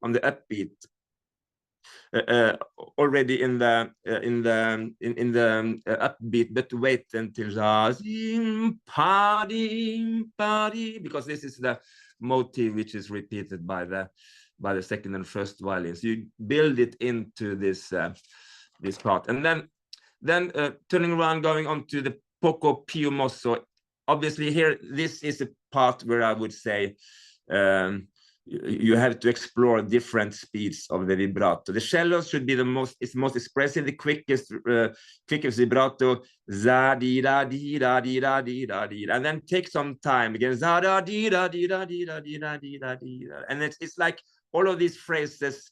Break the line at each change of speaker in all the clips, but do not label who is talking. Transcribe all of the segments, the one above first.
upbeat. Already in the upbeat, but wait until because this is the motive which is repeated by the second and first violins. You build it into this this part, and then turning around, going on to the poco più mosso. Obviously here, this is a part where I would say you have to explore different speeds of the vibrato. The cello should be the most expressive, the quickest vibrato, za di da di da di da di da di, and then take some time again, za da di da di da di da di da di da di, and it's like all of these phrases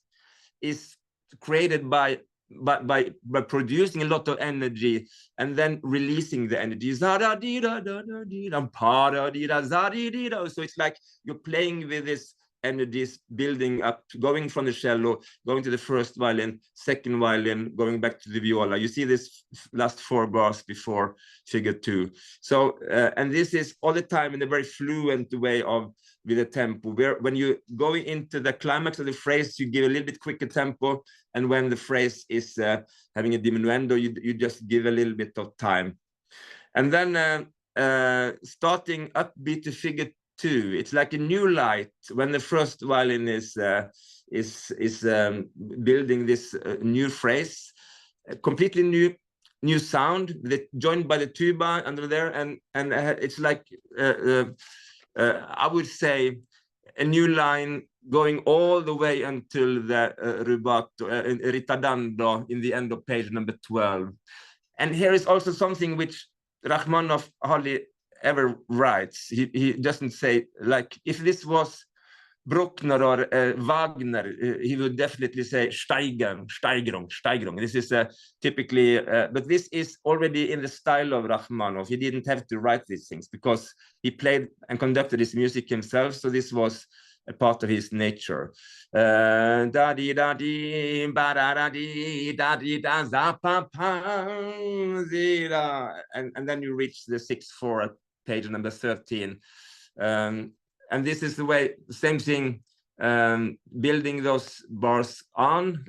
is created by producing a lot of energy and then releasing the energy. So it's like you're playing with this energies, building up, going from the cello, going to the first violin, second violin, going back to the viola. You see this last 4 bars before figure 2. So and this is all the time in a very fluent way with the tempo, where when you go into the climax of the phrase, you give a little bit quicker tempo, and when the phrase is having a diminuendo, you just give a little bit of time. And then starting upbeat to figure 2, it's like a new light when the first violin is building this new phrase, a completely new sound that joined by the tuba under there, and it's like I would say a new line going all the way until the rubato, ritardando in the end of page number 12. And here is also something which Rachmaninoff hardly ever writes. He doesn't say, like, if this was Bruckner or Wagner, he would definitely say Steigerung, Steigerung, Steigerung. This is typically, but this is already in the style of Rachmaninoff. He didn't have to write these things because he played and conducted his music himself. So this was a part of his nature. Da di da di ba da da di da di da za pa pa zi da, and then you reach the 6/4 at page number 13. And this is the way, same thing, building those bars on.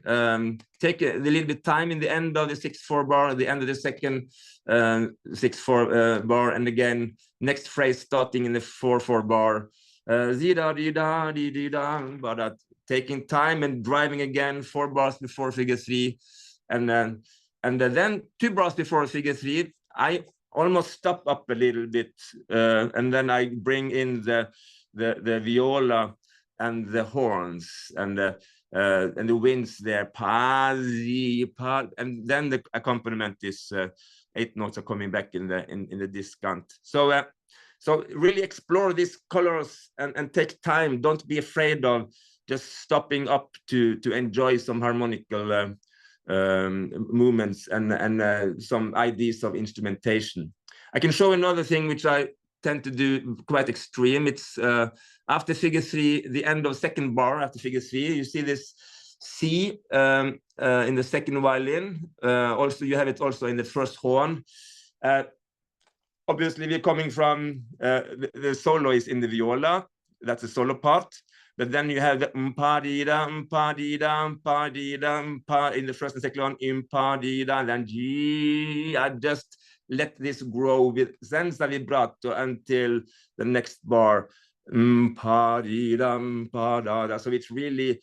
Take a little bit time in the end of the 6/4 bar, at the end of the second 6/4 bar, and again, next phrase starting in the 4/4 bar. But taking time and driving again 4 bars before figure 3, and then 2 bars before figure 3, I almost stop up a little bit, and then I bring in the viola and the horns and the winds there, and then the accompaniment is 8 notes are coming back in the discant. So really explore these colors and take time. Don't be afraid of just stopping up to enjoy some harmonical movements and some ideas of instrumentation. I can show another thing which I tend to do quite extreme. It's after figure 3, the end of second bar after figure 3, you see this C in the second violin. Also, you have it also in the first horn. Obviously, we're coming from the solo is in the viola. That's the solo part. But then you have the in the first and second one, and then G. I just let this grow with senza vibrato until the next bar. So it's really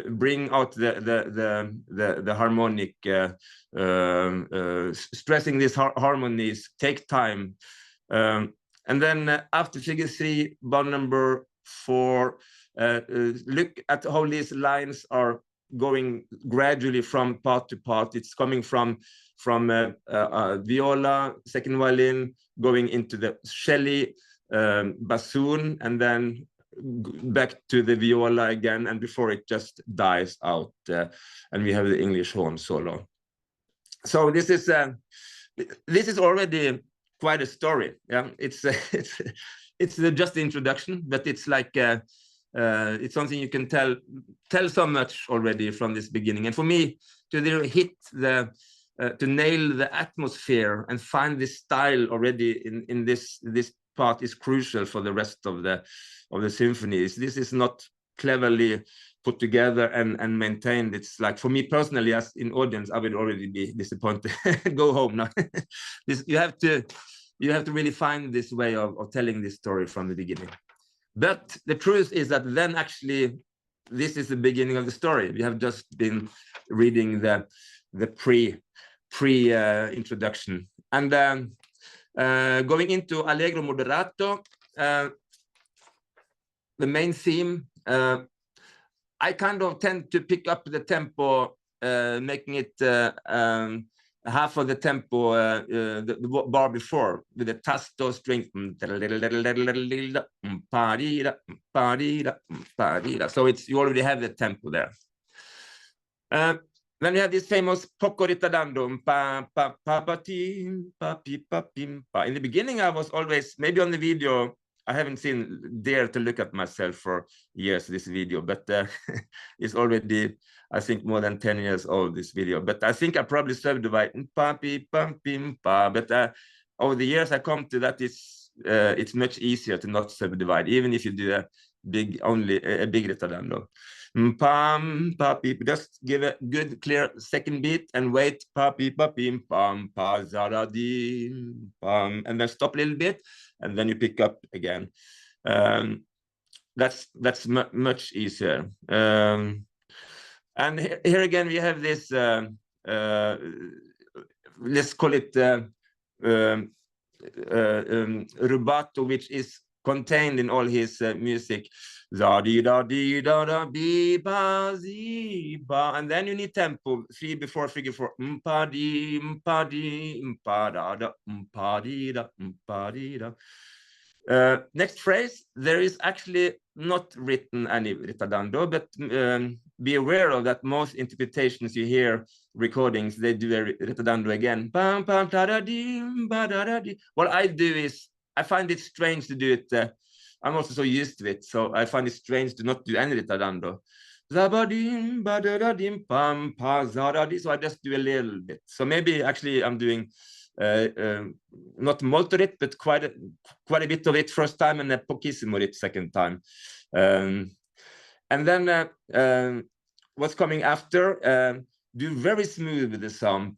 bring out the harmonic, stressing these harmonies, take time. And then after figure 3, bar number 4, look at how these lines are going gradually from part to part. It's coming from viola, second violin, going into the cello, bassoon, and then back to the viola again, and before it just dies out, and we have the English horn solo. So this is already quite a story. Yeah, it's just the introduction, but it's like it's something you can tell so much already from this beginning. And for me to hit to nail the atmosphere and find this style already in this part is crucial for the rest of the symphonies. This is not cleverly put together and maintained. It's like, for me personally, as in audience, I would already be disappointed. Go home now. You have to really find this way of telling this story from the beginning. But the truth is that then actually this is the beginning of the story. We have just been reading the pre introduction, and going into Allegro moderato, the main theme. I kind of tend to pick up the tempo, making it half of the tempo, the bar before, with the tasto string. So you already have the tempo there. Then you have this famous poco ritardando. In the beginning, I was always, maybe on the video, I haven't dare to look at myself for years, this video, but it's already, I think, more than 10 years old, this video. But I think I probably subdivide, but over the years I come to that it's much easier to not subdivide, even if you do a big ritardando. Just give a good, clear second beat and wait, and then stop a little bit, and then you pick up again. That's much easier. And here again we have this. Let's call it rubato, which is contained in all his music. And then you need tempo, 3 before figure 4. Next phrase, there is actually not written any ritardando, but be aware of that most interpretations you hear, recordings, they do a ritardando again. What I do is, I find it strange to do it. I'm also so used to it, so I find it strange to not do any ritardando. So I just do a little bit. So maybe actually I'm doing not molto it, but quite a bit of it first time, and a pochissimo it second time. And then what's coming after? Do very smooth with the sound,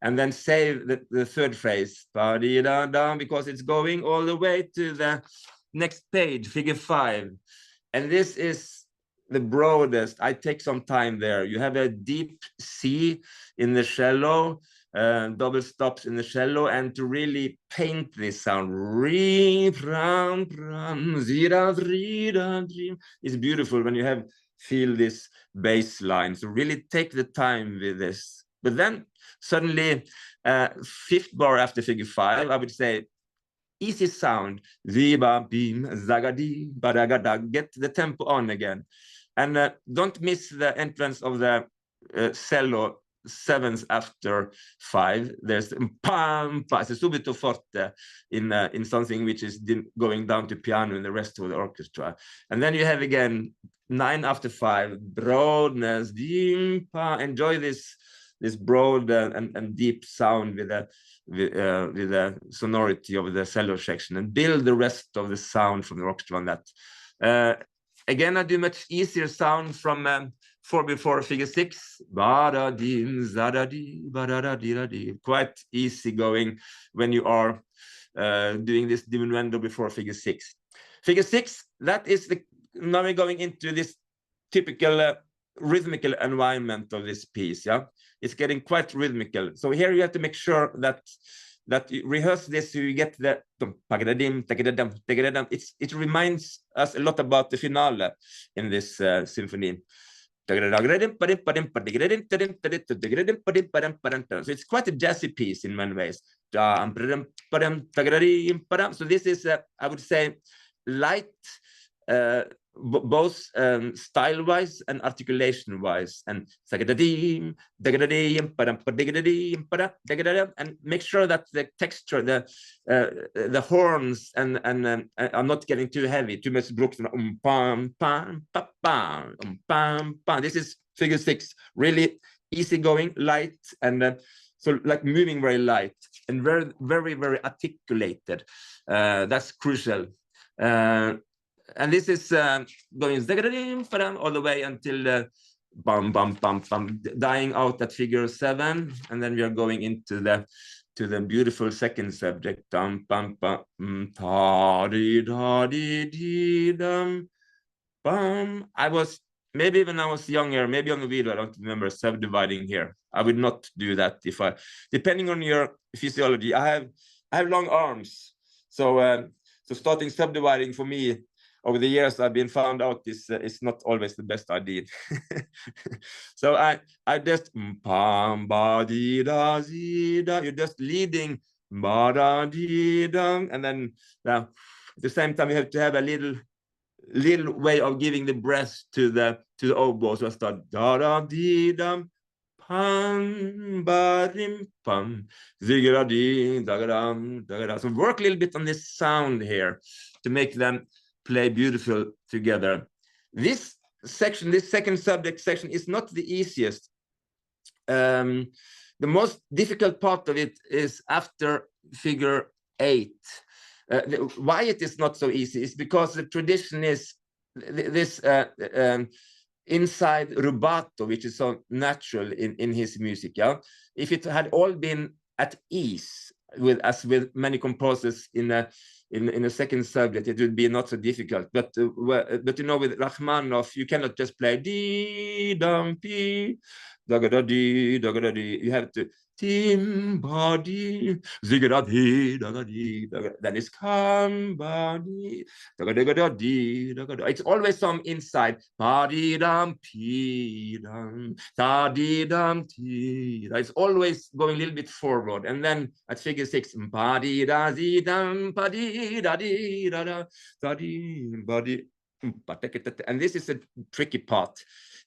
and then save the third phrase, because it's going all the way to the next page, figure 5. And this is the broadest. I take some time there. You have a deep C in the cello, double stops in the cello, and to really paint this sound, it's beautiful when you feel this bass line. So really take the time with this. But then suddenly, 5th bar after figure 5, I would say, easy sound, get the tempo on again. And don't miss the entrance of the cello 7th after 5. There's pam, it's a subito forte in something which is going down to piano in the rest of the orchestra. And then you have again 9 after 5, broadness, enjoy this broad and deep sound with the sonority of the cello section, and build the rest of the sound from the orchestra on that. Again, I do much easier sound from 4 before figure 6. Quite easy going when you are doing this diminuendo before figure 6. Figure 6, that is now we're going into this typical rhythmical environment of this piece. Yeah, it's getting quite rhythmical. So here you have to make sure that you rehearse this so you get the it reminds us a lot about the finale in this symphony. So it's quite a jazzy piece in many ways. So this is I would say light, both style-wise and articulation-wise, and make sure that the texture, the horns and are not getting too heavy, too much brooks. This is figure 6, really easy going, light, and so like moving very light and very, very, very articulated. That's crucial. And this is going all the way until bum bum bum bum, dying out at figure 7, and then we are going into the beautiful second subject. Dum bum bum ta di da di di dum bum. I was maybe when I was younger, maybe on the video, I don't remember subdividing here. I would not do that if I, depending on your physiology. I have long arms, so so starting subdividing for me over the years I've been found out is not always the best idea. So I just pam ba di da zi da. You're just leading ba da di dum, and then at the same time you have to have a little way of giving the breath to the oboe. So I start da da di dum pam ba dim pam zigga di da dum da da. So work a little bit on this sound here to make them play beautiful together. This section, this second subject section, is not the easiest. The most difficult part of it is after figure 8. Why it is not so easy is because the tradition is this inside rubato, which is so natural in his music. Yeah, if it had all been at ease as with many composers in a second subject, it would be not so difficult. But you know, with Rachmaninoff, you cannot just play di dum pi da da di da da di. You have to tim body zigga-da-dee, da-ga-dee, da-ga. Then it's come body da-ga-da-ga-da-dee, da-ga-da. It's always some inside body dum pee dum da dee dum tee. It's always going a little bit forward, and then at figure 6 body da dee dum body da dee da da da dee body. And this is a tricky part.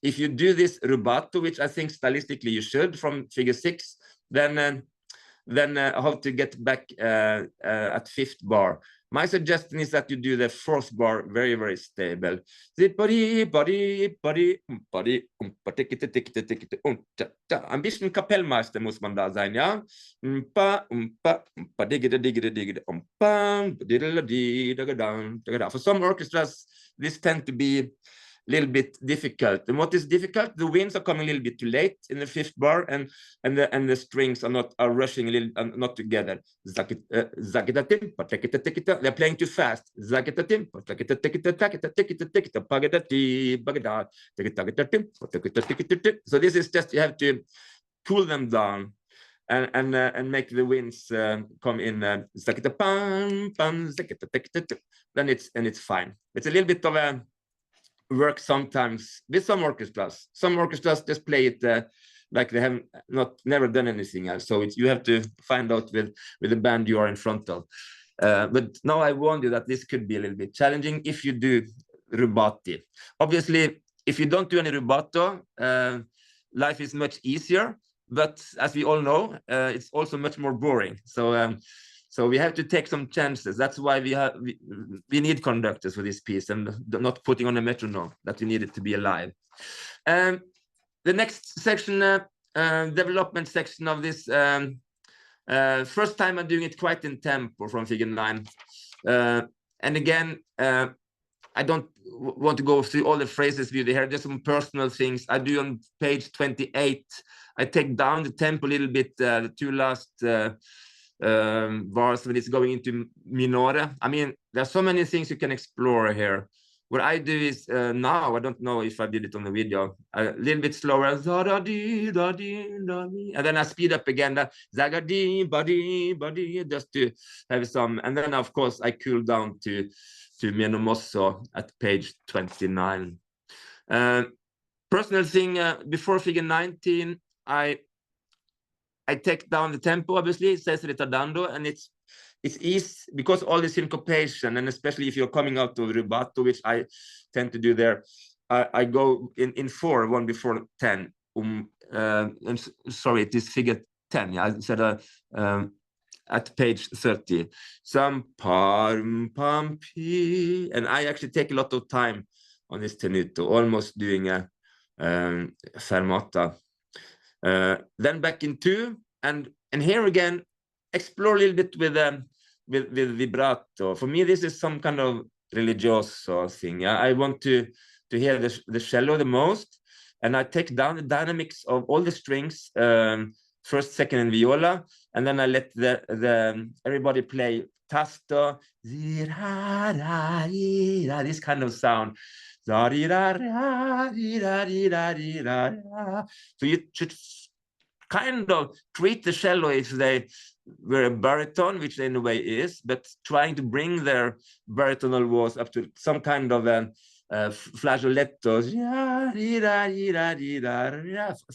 If you do this rubato, which I think stylistically you should from figure 6, then how to get back at 5th bar. My suggestion is that you do the 4th bar very, very stable. Ein bisschen Kapellmeister muss man da sein, ja? For some orchestras, this tend to be a little bit difficult. And what is difficult? The winds are coming a little bit too late in the 5th bar, and the strings are rushing a little, not together. They're playing too fast. So this is just, you have to cool them down and make the winds come in. Then it's fine. It's a little bit of a work sometimes with some orchestras. Some orchestras just play it like they have never done anything else. So you have to find out with the band you are in front of. But now I warned you that this could be a little bit challenging if you do rubati. Obviously, if you don't do any rubato, life is much easier. But as we all know, it's also much more boring. So we have to take some chances. That's why we need conductors for this piece, and not putting on a metronome, that we need it to be alive. The next section, development section of this, first time I'm doing it quite in tempo from figure 9. And again, I don't want to go through all the phrases with you here. Just some personal things I do on page 28. I take down the tempo a little bit, the 2 last bars when it's going into minore. I mean, there are so many things you can explore here. What I do is now, I don't know if I did it on the video, a little bit slower, and then I speed up again, just to have some, and then of course I cool down to meno mosso at page 29. Personal thing, before figure 19, I take down the tempo, obviously, it says ritardando, and it's easy because all the syncopation, and especially if you're coming out of rubato, which I tend to do there, I go in 4, 1 before 10. I'm sorry, it is figure 10. Yeah, I said at page 30. Some pam pam pi, and I actually take a lot of time on this tenuto, almost doing a fermata. Then back in 2, and here again explore a little bit with vibrato. For me, this is some kind of religioso thing. I want to hear the cello the most, and I take down the dynamics of all the strings, first, second, and viola, and then I let everybody play tasto, this kind of sound. So you should kind of treat the cello if they were a baritone, which they in a way is, but trying to bring their baritonal voice up to some kind of a flageoletto,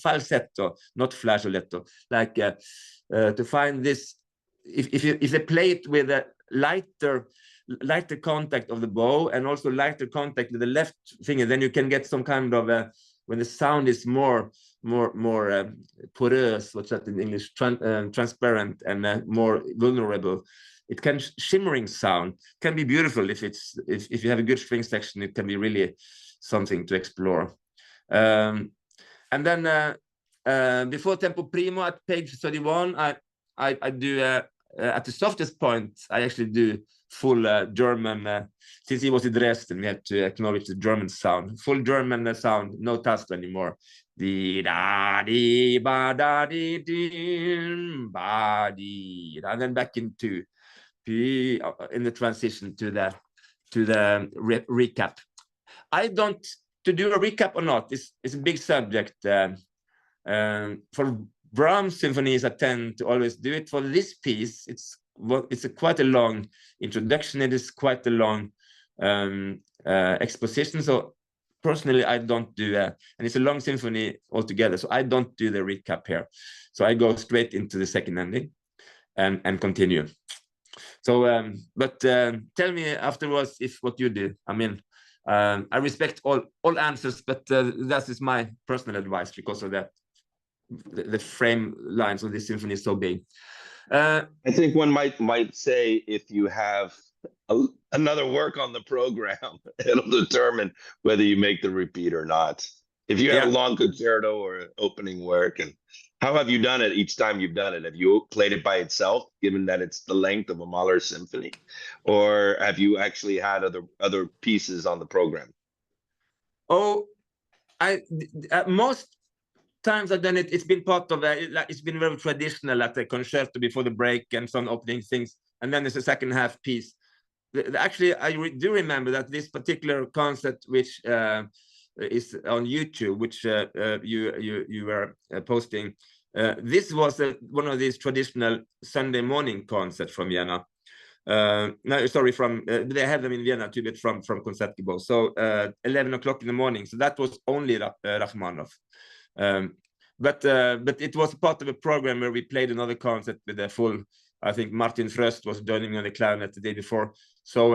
falsetto, not flageoletto, like to find this. If they play it with a lighter contact of the bow and also lighter contact with the left finger, then you can get some kind of a, when the sound is more porous, what's that in English, transparent and more vulnerable. It can shimmering sound can be beautiful if you have a good string section. It can be really something to explore. And then before tempo primo at page 31, I do at the softest point I actually do full German. Since he was in Dresden, we had to acknowledge the German sound, full German sound, no tasto anymore. Di da di ba da di din ba di, and then back into in the transition to the recap. I don't, to do a recap or not, it's a big subject. For Brahms symphonies, I tend to always do it. For this piece, it's quite a long introduction. It is quite a long exposition. So personally, I don't do that, and it's a long symphony altogether. So I don't do the recap here. So I go straight into the second ending and continue. So, but tell me afterwards if what you do. I mean, I respect all answers, but that is my personal advice because of that. The frame lines of this symphony is so big.
I think one might say if you have another work on the program, it'll determine whether you make the repeat or not. If you have a long concerto or an opening work, and how have you done it each time you've done it? Have you played it by itself, given that it's the length of a Mahler symphony, or have you actually had other pieces on the program?
Oh, most times I've done it. It's been part of it's been very traditional at the concerto before the break and some opening things, and then there's a second half piece. Actually, I do remember that this particular concert, which is on YouTube, which you were posting. This was one of these traditional Sunday morning concerts from Vienna. No, sorry, from they have them in Vienna too, but from Concertgebouw. So 11 o'clock in the morning. So that was only Rachmaninoff. But it was part of a program where we played another concert with a full. I think Martin Fröst was joining me on the clarinet the day before. So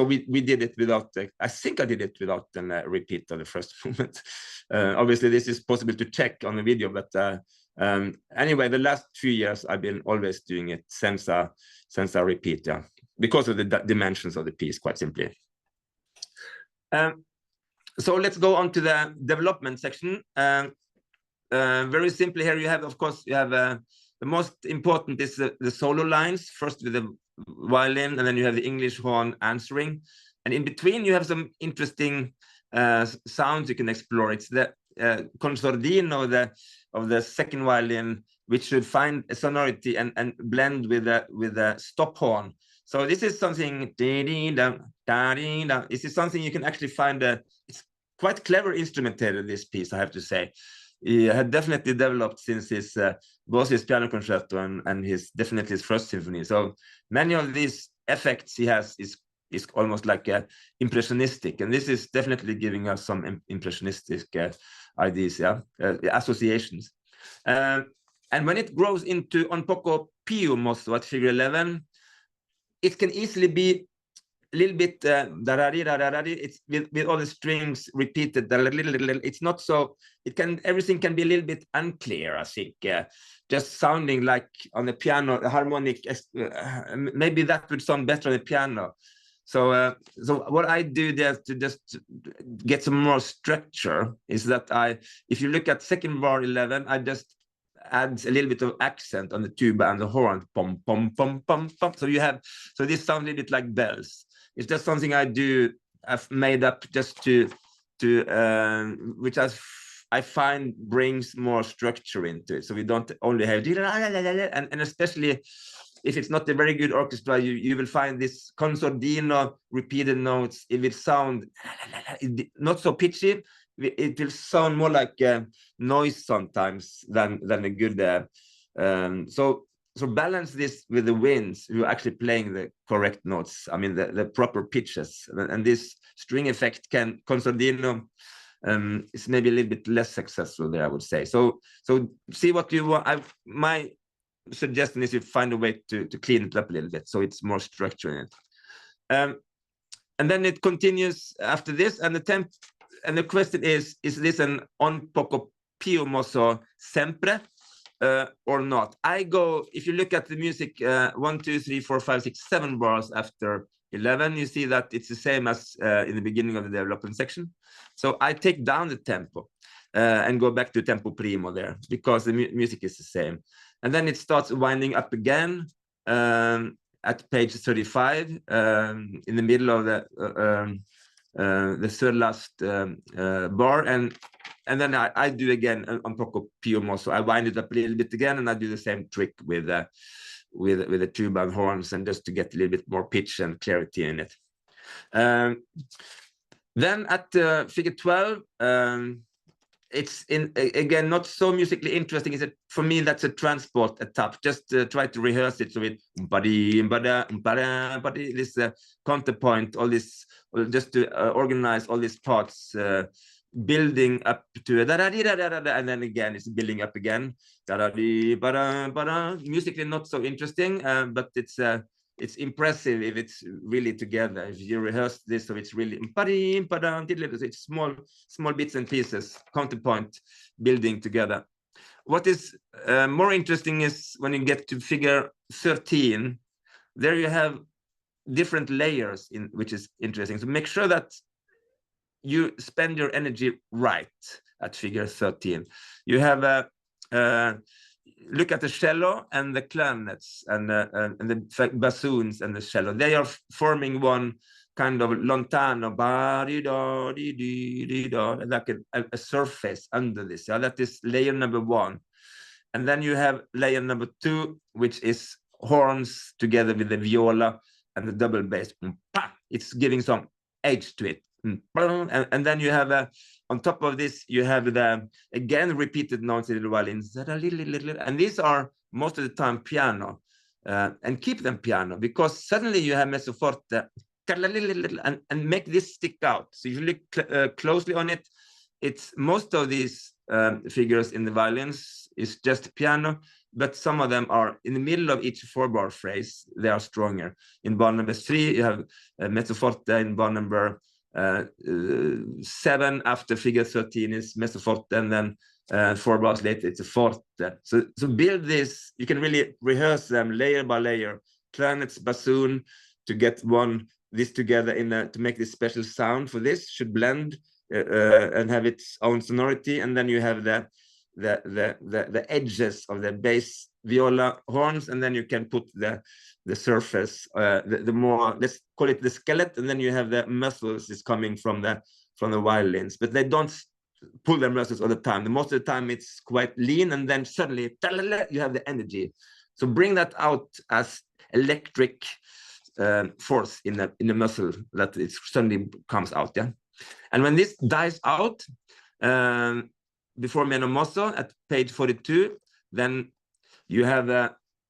we did it without. I think I did it without a repeat of the first movement. Obviously, this is possible to check on the video, but anyway, the last 2 years I've been always doing it since I repeat, because of the dimensions of the piece, quite simply. So let's go on to the development section. Very simply here, you have, of course, you have the most important is the solo lines, first with the violin, and then you have the English horn answering. And in between, you have some interesting sounds you can explore. It's the consordino of the second violin, which should find a sonority and blend with the stop horn. So this is something, this is something you can actually find. It's quite clever instrumentated, this piece, I have to say. He had definitely developed since his both his piano concerto and definitely his first symphony. So many of these effects he has is almost like impressionistic, and this is definitely giving us some impressionistic ideas, associations. And when it grows into un poco più mosso at figure 11, it can easily be a little bit it's with all the strings repeated. It's not so. Everything can be a little bit unclear. I think just sounding like on the piano, the harmonic. Maybe that would sound better on the piano. So what I do there to just get some more structure is that if you look at second bar 11, I just adds a little bit of accent on the tuba and the horn, pom pom pom pom pom. So this sounds a little bit like bells. It's just something I've made up just to which I find brings more structure into it. So we don't only have and especially if it's not a very good orchestra, you will find this concertino repeated notes. It will sound not so pitchy. It will sound more like noise sometimes than a good. So balance this with the winds who are actually playing the correct notes. I mean the proper pitches, and this string effect concertino is maybe a little bit less successful there, I would say. So see what you want. My suggestion is you find a way to clean it up a little bit so it's more structure in it. And then it continues after this, and the question is this an on poco più mosso sempre or not? If you look at the music 1, 2, 3, 4, 5, 6, 7 bars after 11, you see that it's the same as in the beginning of the development section. So I take down the tempo and go back to tempo primo there, because the music is the same. And then it starts winding up again at page 35 in the middle of the third last bar, and then I do again on poco più mosso. I wind it up a little bit again, and I do the same trick with the tuba and horns, and just to get a little bit more pitch and clarity in it. Then at figure 12, it's again not so musically interesting. For me, that's a transport etap. Just try to rehearse it. So it this counterpoint, all this, just to organize all these parts, building up to a and then again it's building up again. Musically not so interesting, but it's impressive if it's really together. If you rehearse this, so it's really it's small bits and pieces, counterpoint building together. What is more interesting is when you get to figure 13, there you have different layers which is interesting. So make sure that you spend your energy right at figure 13. You have a look at the cello and the clarinets and the bassoons and the cello. They are forming one kind of lontano, like a surface under this. Yeah? That is layer number 1. And then you have layer number 2, which is horns together with the viola and the double bass. It's giving some edge to it. And then you have on top of this, you have the again repeated notes in the violins, and these are most of the time piano, and keep them piano, because suddenly you have mezzo forte and make this stick out. So if you look closely on it, it's most of these figures in the violins is just piano, but some of them are in the middle of each 4-bar phrase. They are stronger. In bar number 3, you have mezzo forte. In bar number 7 after figure 13 is mezzo forte, and then 4 bars later it's a forte. So build this. You can really rehearse them layer by layer. Clarinets, bassoon, to get this together to make this special sound for this should blend and have its own sonority. And then you have the edges of the bass, viola, horns, and then you can put the surface, the more, let's call it the skeleton, and then you have the muscles is coming from the violins, but they don't pull their muscles all the time. Most of the time it's quite lean, and then suddenly you have the energy. So bring that out as electric force in the muscle, that it suddenly comes out. Yeah, and when this dies out before meno mosso at page 42, then you have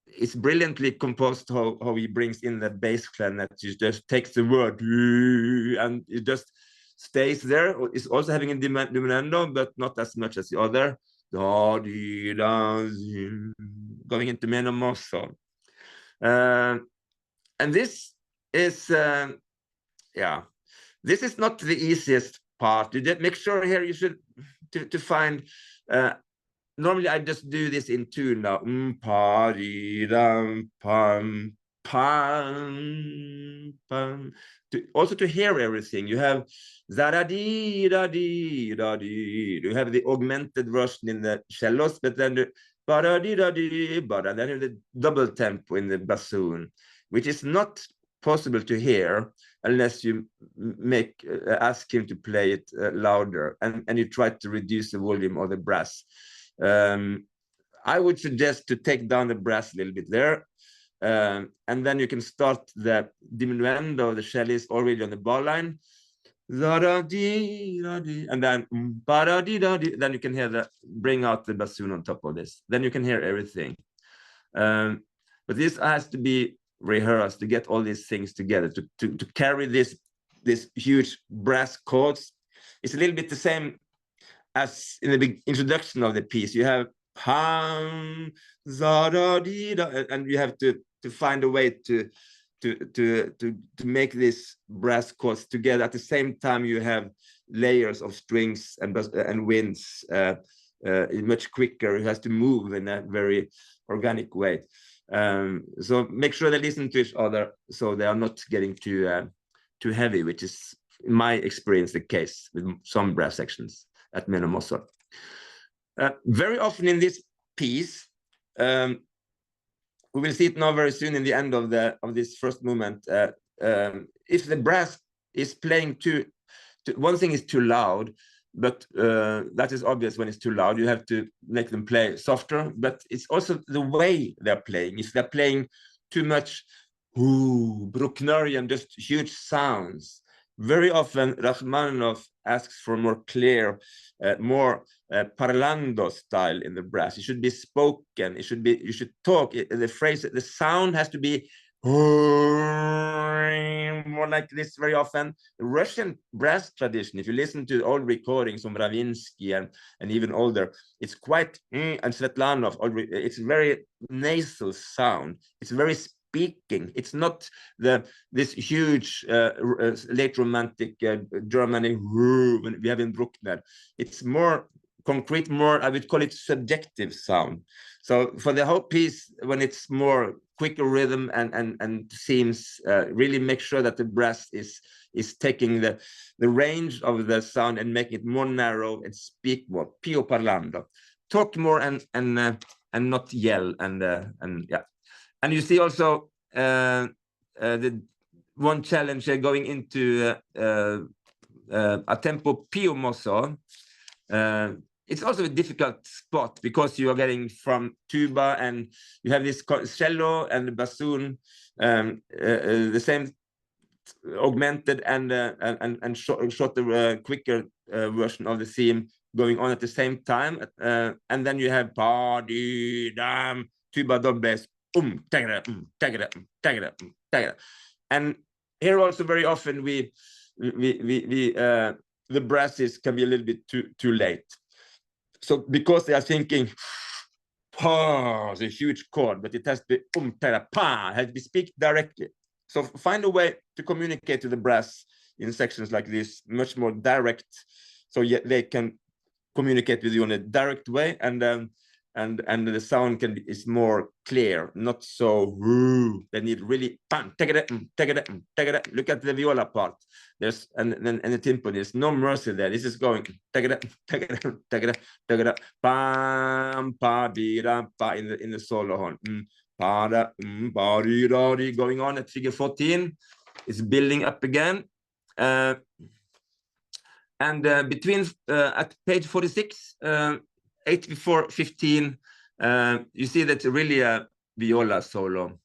it's brilliantly composed how he brings in the bass clarinet. He just takes the word and it just stays there. It's also having a diminuendo, but not as much as the other. Going into meno mosso. And this is, this is not the easiest part. You just make sure here you should to find. Normally I just do this in tune now. Also to hear everything. You have za-da-dee-da-dee-da-dee. You have the augmented version in the cellos, but then ba-da-dee-da-dee, ba-da. Then the double tempo in the bassoon, which is not possible to hear unless you ask him to play it louder, and you try to reduce the volume of the brass. I would suggest to take down the brass a little bit there, and then you can start the diminuendo of the cellos already on the bar line, and then then you can hear the bring out the bassoon on top of this. Then you can hear everything. But this has to be rehearsed to get all these things together, to carry this huge brass chords. It's a little bit the same as in the big introduction of the piece. You have pam, za, da, dee, da, and you have to find a way to make these brass chords together. At the same time, you have layers of strings and winds much quicker. It has to move in a very organic way. So make sure they listen to each other so they are not getting too heavy, which is, in my experience, the case with some brass sections at Menomosso. Very often in this piece, we will see it now very soon in the end of this first movement. If the brass is playing one thing is too loud, but that is obvious when it's too loud. You have to make them play softer, but it's also the way they're playing. If they're playing too much Brucknerian, just huge sounds, very often Rachmaninoff asks for more clear, more parlando style in the brass. It should be spoken. It should be, you should talk. The phrase, the sound has to be more like this very often. The Russian brass tradition, if you listen to old recordings from Ravinsky and even older, it's quite, and Svetlanov, it's very nasal sound. It's very speaking. It's not this huge late romantic Germanic we have in Bruckner. It's more concrete, more, I would call it subjective sound. So for the whole piece, when it's more quicker rhythm and themes, really make sure that the brass is taking the range of the sound and make it more narrow and speak more, pio parlando, talk more and not yell and yeah. And you see also the one challenge going into a tempo pio mosso. It's also a difficult spot because you are getting from tuba and you have this cello and the bassoon, the same augmented and shorter, quicker version of the theme going on at the same time, and then you have pa di dam tuba dobles and here also very often the brasses can be a little bit too late. So because they are thinking, it's a huge chord, but it has to be it has to be speak directly. So find a way to communicate to the brass in sections like this, much more direct, so they can communicate with you in a direct way, and the sound is more clear, not so they need really take it. Look at the viola part. There's and the timpani. There's no mercy there. This is going take it pam pa di da pa in the solo horn. Pa da pa di da di going on at figure 14. It's building up again. And between at page 46, 8 before 15, you see that's really a viola solo.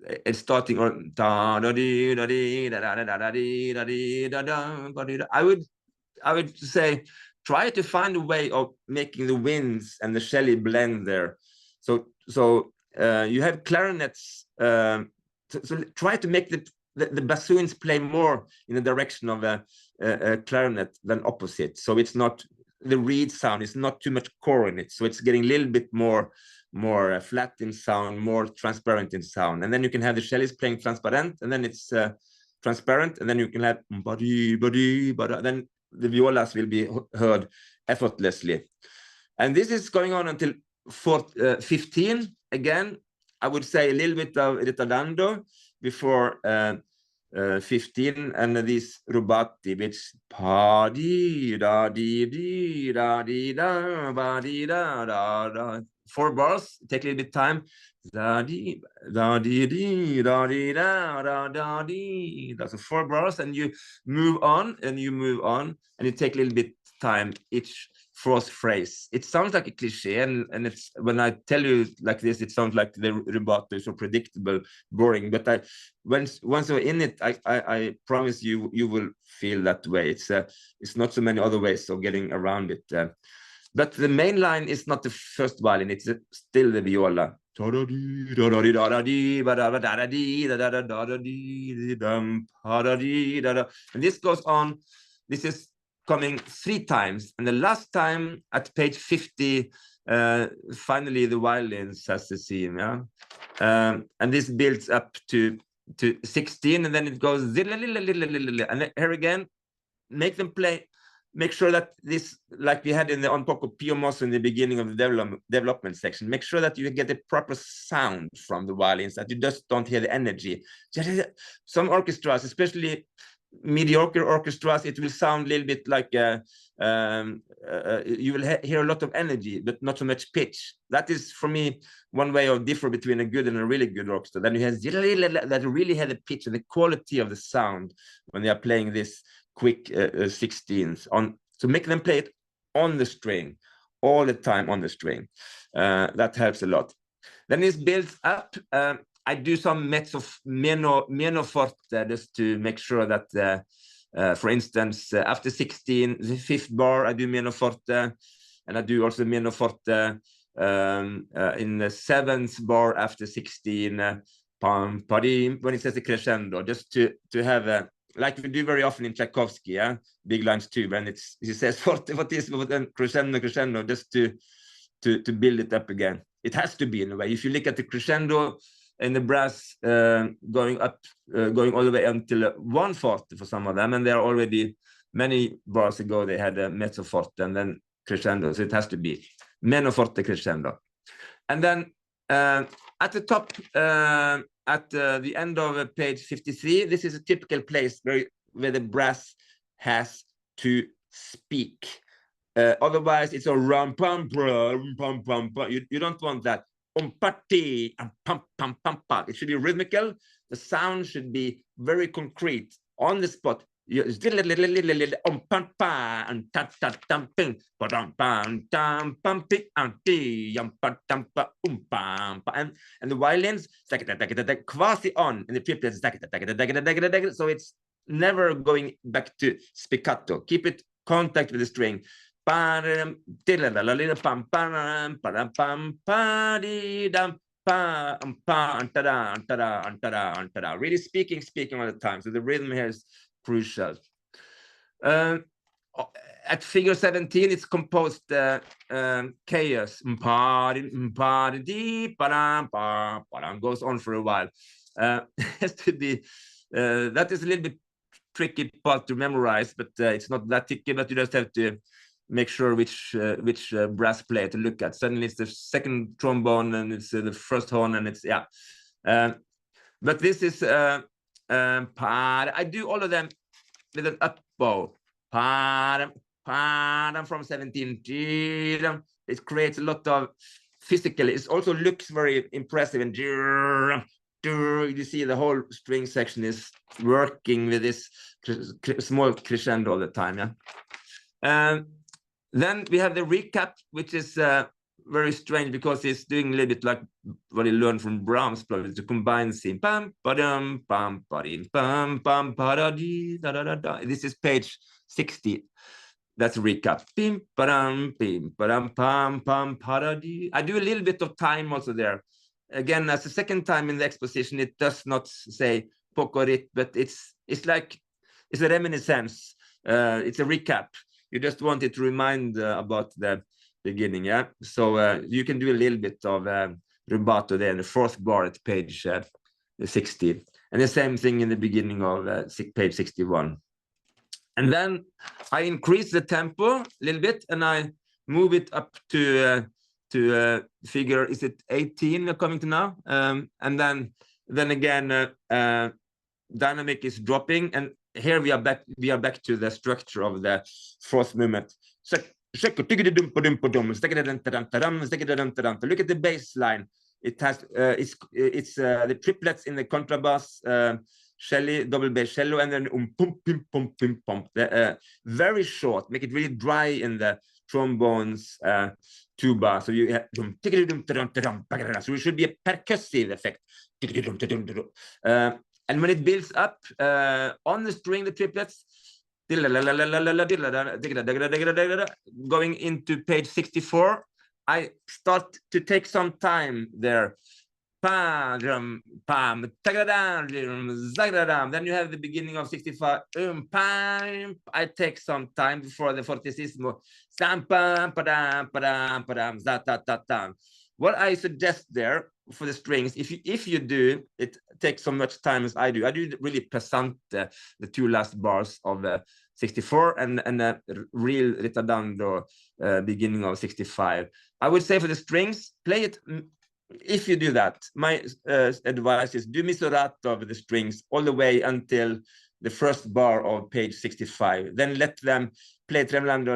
It's starting on I would say try to find a way of making the winds and the cello blend there. So you have clarinets. So try to make the bassoons play more in the direction of a clarinet than opposite. So it's not the reed sound is not too much core in it. So it's getting a little bit more flat in sound, more transparent in sound. And then you can have the cellos playing transparent, and then it's transparent, and then you can have then the violas will be heard effortlessly. And this is going on until 15. Again, I would say a little bit of ritardando before 15, and these rubati, which pa di da di da di da ba di da da da. 4 bars, take a little bit time. Da di da di da di da da da di. That's 4 bars, and you move on and you move on, and you take a little bit time each fourth phrase. It sounds like a cliche, and it's, when I tell you like this, it sounds like the rubato is so predictable, boring. But once you're in it, I promise you, you will feel that way. It's not so many other ways of getting around it. But the main line is not the first violin; it's still the viola. And this goes on. This is coming 3 times, and the last time at page 50, finally the violins has the theme, yeah. And this builds up to 16, and then it goes, and here again, make them play. Make sure that this, like we had in the on poco pio mosso in the beginning of the development section, make sure that you get the proper sound from the violins, that you just don't hear the energy. Some orchestras, especially mediocre orchestras, it will sound a little bit like you will hear a lot of energy, but not so much pitch. That is, for me, one way of differ between a good and a really good orchestra. Then you have that really have the pitch and the quality of the sound when they are playing this quick 16ths on. So make them play it on the string all the time, on the string. That helps a lot. Then this builds up. I do some mezzo meno forte just to make sure that, for instance, after 16, the 5th bar, I do meno forte, and I do also meno forte in the 7th bar after 16, pam, padim, when it says the crescendo, just to have a, like we do very often in Tchaikovsky, yeah, big lines too, when he says forte, what is, and crescendo, just to build it up again. It has to be, in a way. If you look at the crescendo in the brass, going up, going all the way until 1 forte for some of them, and there are already many bars ago they had a mezzo forte and then crescendo, so it has to be meno forte crescendo. And then at the top, at the end of page 53, this is a typical place where the brass has to speak. Otherwise, it's a rum pum pum pum pum. You don't want that. Pum pum pum pum. It should be rhythmical. The sound should be very concrete on the spot. And the violins quasi on, and the triplets, so it's never going back to spiccato. Keep it contact with the string. Really speaking all the time. So the rhythm here is crucial. At figure 17, it's composed chaos. Goes on for a while. Has to be, that is a little bit tricky part to memorize, but it's not that tricky, but you just have to make sure which brass player to look at. Suddenly it's the 2nd trombone, and it's the 1st horn, and it's, yeah. But this is, I do all of them with an up bow. From 17. It creates a lot of physical. It also looks very impressive, and you see the whole string section is working with this small crescendo all the time, yeah. Then we have the recap, which is very strange because it's doing a little bit like what you learned from Brahms, probably, to combine theme. Pam, padam, pam, padim, pam, pam, padadi, da da da da. This is page 60. That's a recap. Pim, padam, pam, pam, padadi. I do a little bit of time also there. Again, as the 2nd time in the exposition, it does not say pocorit, but it's like, it's a reminiscence. It's a recap. You just wanted to remind about the beginning, yeah? So you can do a little bit of rubato there in the 4th bar at page 60. And the same thing in the beginning of page 61. And then I increase the tempo a little bit, and I move it up to figure, is it 18 we're coming to now? And then again, dynamic is dropping, and here we are back to the structure of the fourth movement. So look at the bass line. It has it's the triplets in the contrabass, cello, double bass cello, and then pum pum pum pum pum. Very short, make it really dry in the trombones, tuba. So you have so it should be a percussive effect. And when it builds up on the string, the triplets, going into page 64, I start to take some time there. Then you have the beginning of 65. I take some time before the fortissimo. What I suggest there for the strings, if you do it, takes so much time as I do really present the two last bars of 64 and the real ritardando beginning of 65. I would say for the strings, play it. If you do that, my advice is do misurato with the strings all the way until the first bar of page 65. Then let them play tremolando,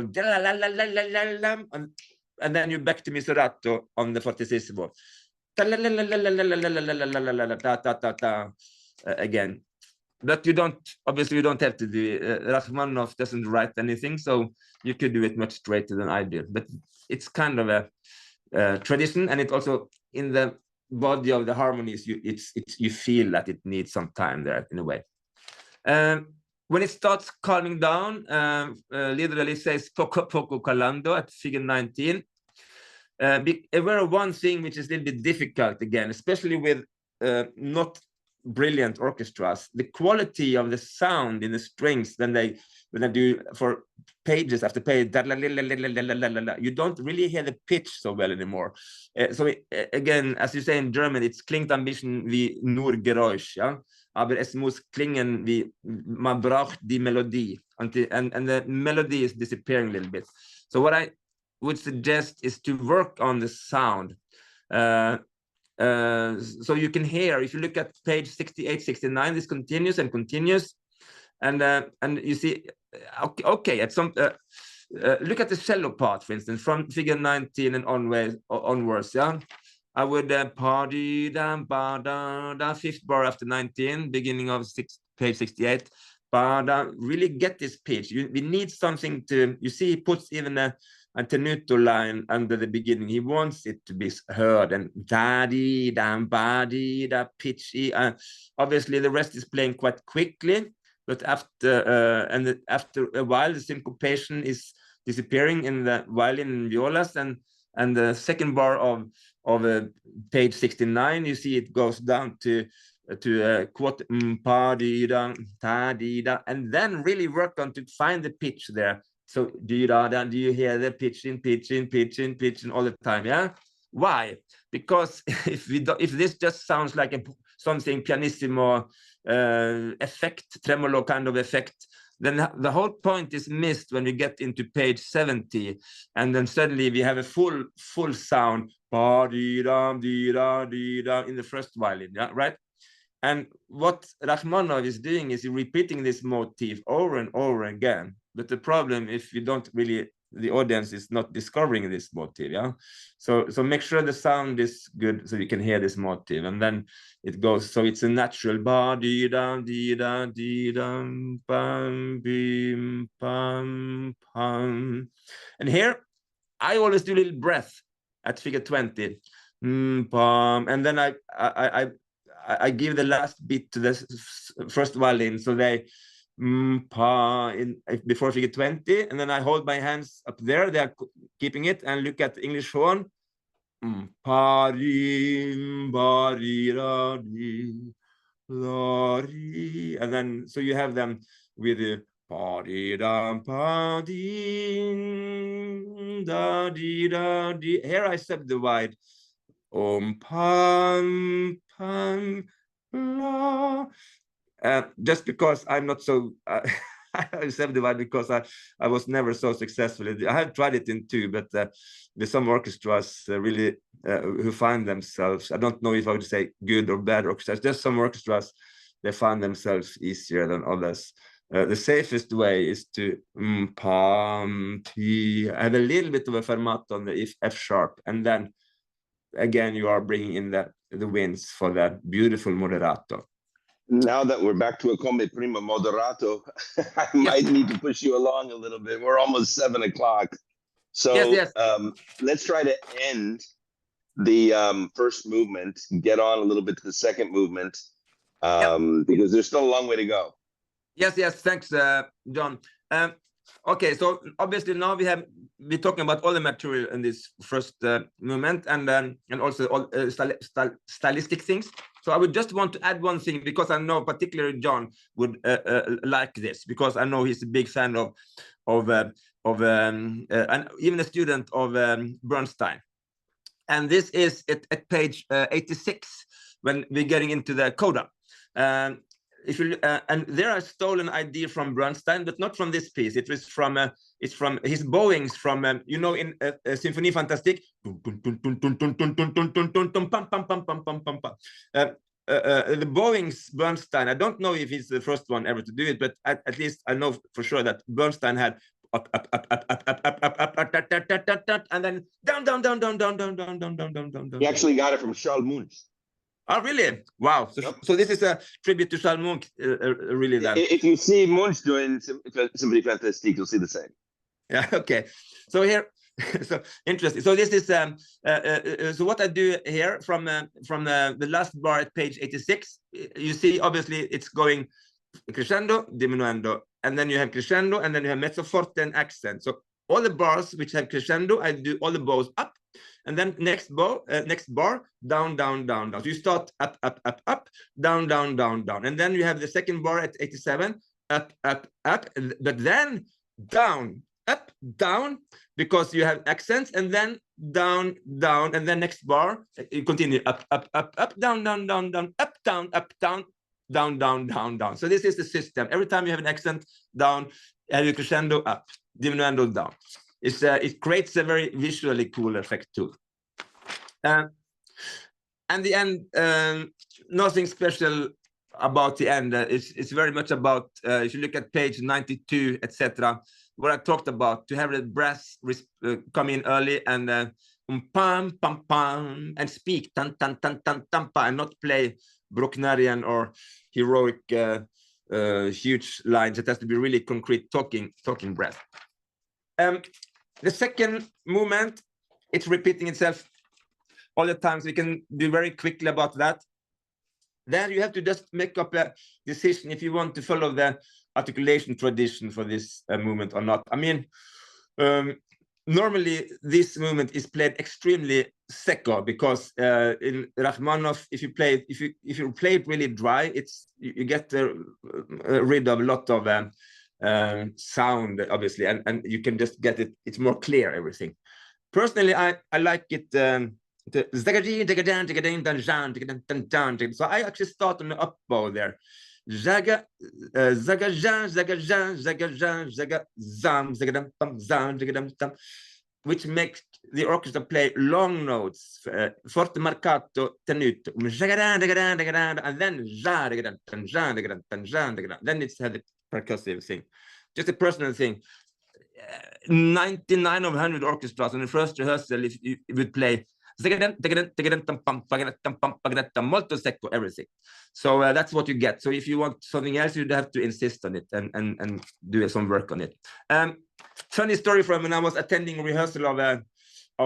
and then you're back to misurato on the fortissimo. Again. But you don't, obviously you don't have to do it. Rachmaninoff doesn't write anything, so you could do it much straighter than I do. But it's kind of a tradition, and it also in the body of the harmonies, you feel that it needs some time there in a way. When it starts calming down, literally says poco poco calando at figure 19. Be aware of one thing which is a little bit difficult again, especially with not brilliant orchestras. The quality of the sound in the strings when they do for pages after page, you don't really hear the pitch so well anymore. Again, as you say in German, it's klingt ein bisschen wie nur Geräusch, ja? Aber es muss klingen wie man braucht die Melodie, and the melody is disappearing a little bit. So what I would suggest is to work on the sound. So you can hear, if you look at page 68, 69, this continues and continues. And you see, okay, at some, look at the cello part, for instance, from figure 19 and onwards, yeah? I would party down, fifth bar after 19, beginning of page 68, really get this pitch. We need something to, you see, he puts even a tenuto line under the beginning. He wants it to be heard, and da-dee, da-ba-dee, da pitchy. Obviously, the rest is playing quite quickly, but after after a while, the syncopation is disappearing in the violin and violas, and the second bar of page 69, you see it goes down to quote pa-dee-da, ta-dee-da, and then really work on to find the pitch there. So do you hear the pitching all the time? Yeah. Why? Because if this just sounds like something pianissimo effect, tremolo kind of effect, then the whole point is missed when we get into page 70, and then suddenly we have a full sound in the first violin. Yeah, right. And what Rachmaninoff is doing is repeating this motif over and over again. But the problem, if you don't really, the audience is not discovering this motif, yeah. So make sure the sound is good so you can hear this motif, and then it goes. So it's a natural ba dee dum dee dum dee dum bum bim pum pum. And here I always do a little breath at figure 20, pum, and then I give the last beat to the first violin, so they pa in before figure 20, and then I hold my hands up there. They are keeping it, and look at the English horn. Pa rim ba ri ra di la ri, and then so you have them with the pa di da pa di da di da di. Here I subdivide pam pam la. Just because I'm not so I subdivide because I was never so successful. I have tried it in two, but with some orchestras really who find themselves, I don't know if I would say good or bad orchestras, just some orchestras they find themselves easier than others. The safest way is to have a little bit of a fermato on the F sharp, and then again you are bringing in the winds for that beautiful moderato.
Now that we're back to a come prima moderato, I might need to push you along a little bit. We're almost 7 o'clock. So let's try to end the first movement, get on a little bit to the second movement, because there's still a long way to go.
Yes, thanks, John. Okay, so obviously now we're talking about all the material in this first movement, and also all stylistic things. So I would just want to add one thing, because I know particularly John would like this, because I know he's a big fan of and even a student of Bernstein. And this is at page 86 when we're getting into the coda. If you and there are stolen idea from Bernstein, but not from this piece. It was from it's from his bowings from you know, in Symphony Fantastique. The bowings Bernstein. I don't know if he's the first one ever to do it, but at least I know for sure that Bernstein had up, and then down.
He actually got it from Charles Munch.
Oh, really? Wow. So this is a tribute to Charles Munch, really, then.
If you see Munch doing Symphony Fantastique, you'll see the same.
Yeah, okay. So here, so interesting. So this is, so what I do here from the last bar at page 86, you see, obviously, it's going crescendo, diminuendo, and then you have crescendo, and then you have mezzo forte and accent. So all the bars which have crescendo, I do all the bows up, and then next bar, down. So you start up, down, and then you have the second bar at 87, up, but then down, up, down, because you have accents, and then down, and then next bar you continue up, down, up, down. So this is the system. Every time you have an accent down, have a crescendo up, diminuendo down. It creates a very visually cool effect too. And the end, nothing special about the end. It's very much about, if you look at page 92, etc., what I talked about, to have the brass come in early and pam, pam, pam, and speak tan, and not play Brucknerian or heroic huge lines. It has to be really concrete talking brass. The second movement, it's repeating itself all the time, so we can do very quickly about that. Then you have to just make up a decision if you want to follow the articulation tradition for this movement or not. I mean, normally this movement is played extremely secco, because in Rachmaninoff, if you play it really dry, you get rid of a lot of sound, obviously, and you can just get it. It's more clear, everything. Personally, I like it. So I actually start on the up bow there. Which makes the orchestra play long notes, forte marcato, tenuto, and then it's had a percussive thing. Just a personal thing. 99 of 100 orchestras in the first rehearsal, if you would play molto secco, everything. So that's what you get. So if you want something else, you'd have to insist on it and do some work on it. Funny story from when I was attending a rehearsal of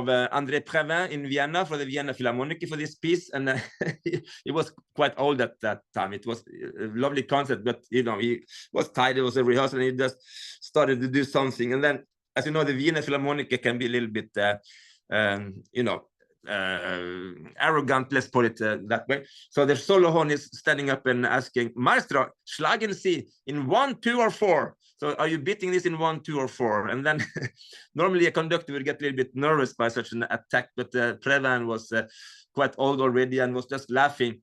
André Prévin in Vienna for the Vienna Philharmonic for this piece, and he was quite old at that time. It was a lovely concert, but you know, he was tired. It was a rehearsal, and he just started to do something. And then, as you know, the Vienna Philharmonic can be a little bit, you know, arrogant, let's put it that way. So the solo horn is standing up and asking, Maestro, schlagen Sie in 1, 2, or 4? So are you beating this in 1, 2, or 4? And then normally a conductor would get a little bit nervous by such an attack, but Prévin was quite old already and was just laughing.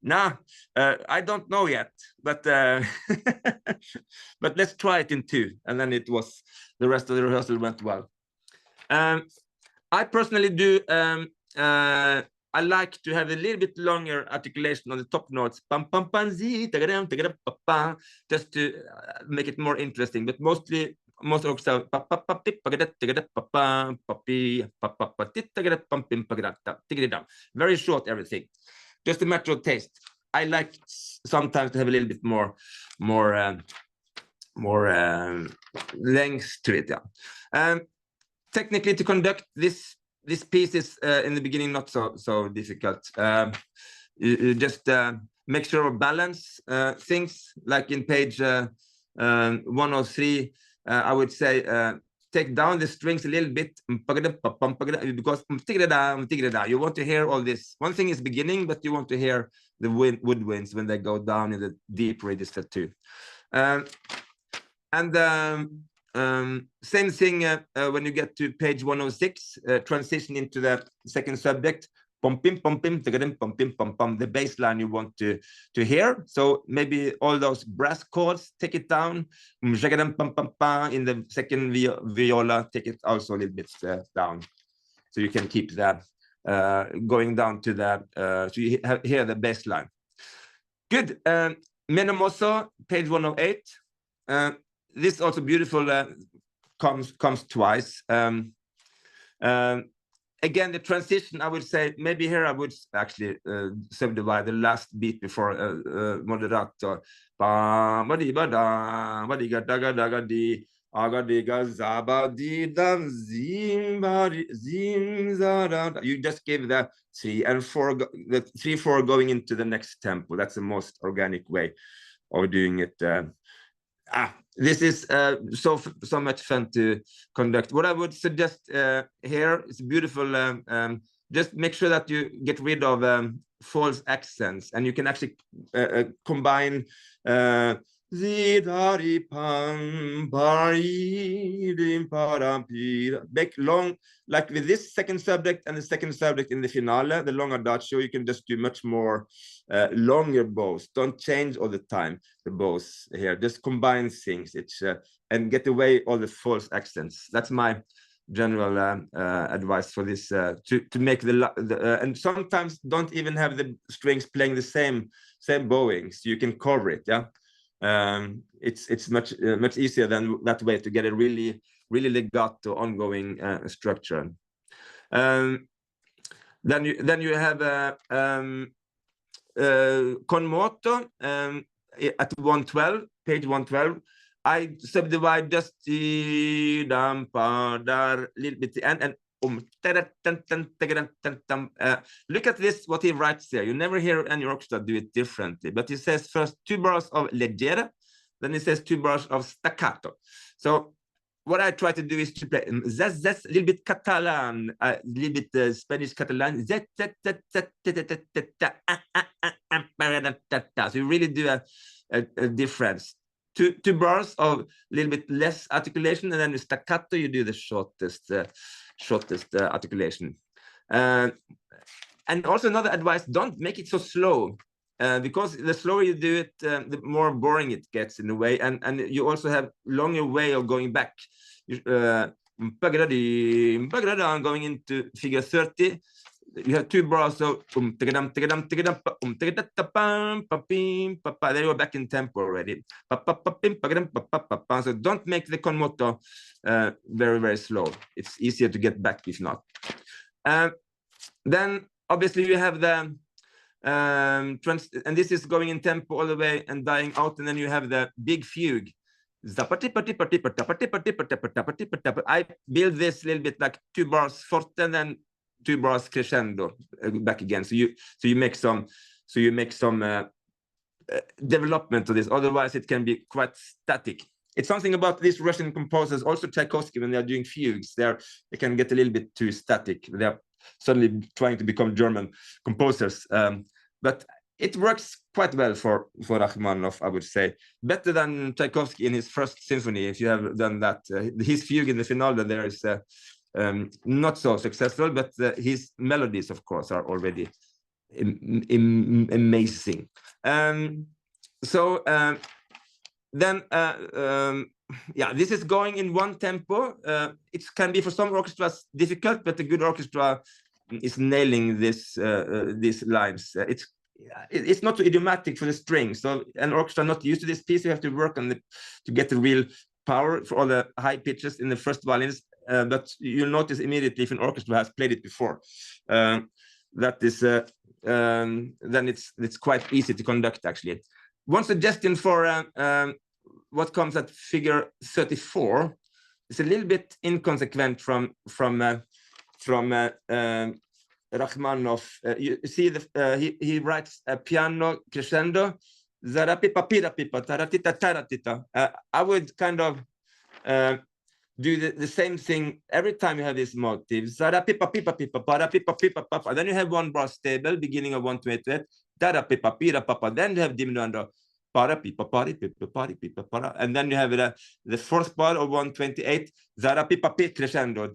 Nah, I don't know yet, but but let's try it in 2. And then it was, the rest of the rehearsal went well. I personally do I like to have a little bit longer articulation on the top notes, pam pam pam zi, tagadam, tagadam, pa, pa, just to make it more interesting. But most orchestra, pa pa pa tip, pagadat, tagadam, pa pa pi, pa pa pa tit, tagadam, pam pim, pagadat, tagadam. Very short, everything. Just a matter of taste. I like sometimes to have a little bit more length to it. Yeah. Technically, to conduct this piece is in the beginning not so difficult. You just make sure of balance things, like in page 103. I would say take down the strings a little bit, because you want to hear all this. One thing is beginning, but you want to hear the woodwinds when they go down in the deep register too. Same thing when you get to page 106, transition into the second subject. Pom pim pom pim pom pim pom pom. The bass line you want to hear. So maybe all those brass chords, take it down. In the second viola, take it also a little bit down, so you can keep that going down to that. So you hear the bass line. Good. Menomoso, page 108. This also beautiful, comes twice. Again, the transition, I would say, maybe here I would actually subdivide the last beat before moderato. You just give the 3 and 4, the 3/4 going into the next tempo. That's the most organic way of doing it. This is so much fun to conduct. What I would suggest here is beautiful. Just make sure that you get rid of false accents, and you can actually combine make long, like with this second subject and the second subject in the finale, the long adagio. You can just do much more longer bows. Don't change all the time the bows here. Just combine things. It's and get away all the false accents. That's my general advice for this. To make the and sometimes don't even have the strings playing the same bowings. You can cover it. Yeah. It's much easier than that way to get a really legato ongoing structure. Then you have con moto at 112, page 112. I subdivide just the little bit and look at this, what he writes there. You never hear any orchestra do it differently, but he says first 2 bars of leggera, then he says 2 bars of staccato. So what I try to do is to play that's a little bit Catalan, a little bit Spanish Catalan. So you really do a difference. 2 bars of a little bit less articulation, and then the staccato you do the shortest articulation. And also another advice: don't make it so slow, because the slower you do it, the more boring it gets in a way, and you also have longer way of going back. Going into figure 30. You have 2 bars, so there you are back in tempo already. So don't make the con moto very slow. It's easier to get back if not. Then obviously you have the and this is going in tempo all the way and dying out, and then you have the big fugue. I build this a little bit like 2 bars forte and then 2 bars crescendo back again. So you make some development to this. Otherwise, it can be quite static. It's something about these Russian composers, also Tchaikovsky, when they're doing fugues, they can get a little bit too static. They're suddenly trying to become German composers. But it works quite well for Rachmaninoff, I would say. Better than Tchaikovsky in his first symphony, if you have done that. His fugue in the finale there is not so successful, but his melodies, of course, are already amazing. Yeah, this is going in one tempo. It can be for some orchestras difficult, but a good orchestra is nailing these lines. It's not idiomatic for the string. So an orchestra not used to this piece, you have to work on to get the real power for all the high pitches in the first violins. But you'll notice immediately if an orchestra has played it before, that is then it's quite easy to conduct actually. One suggestion for what comes at figure 34 is a little bit inconsequent from Rachmaninoff. You see he writes a piano crescendo. I would kind of do the same thing every time you have this motive. And then you have one bar stable, beginning of 128. Then you have diminuendo. And then you have the fourth bar of 128. Crescendo.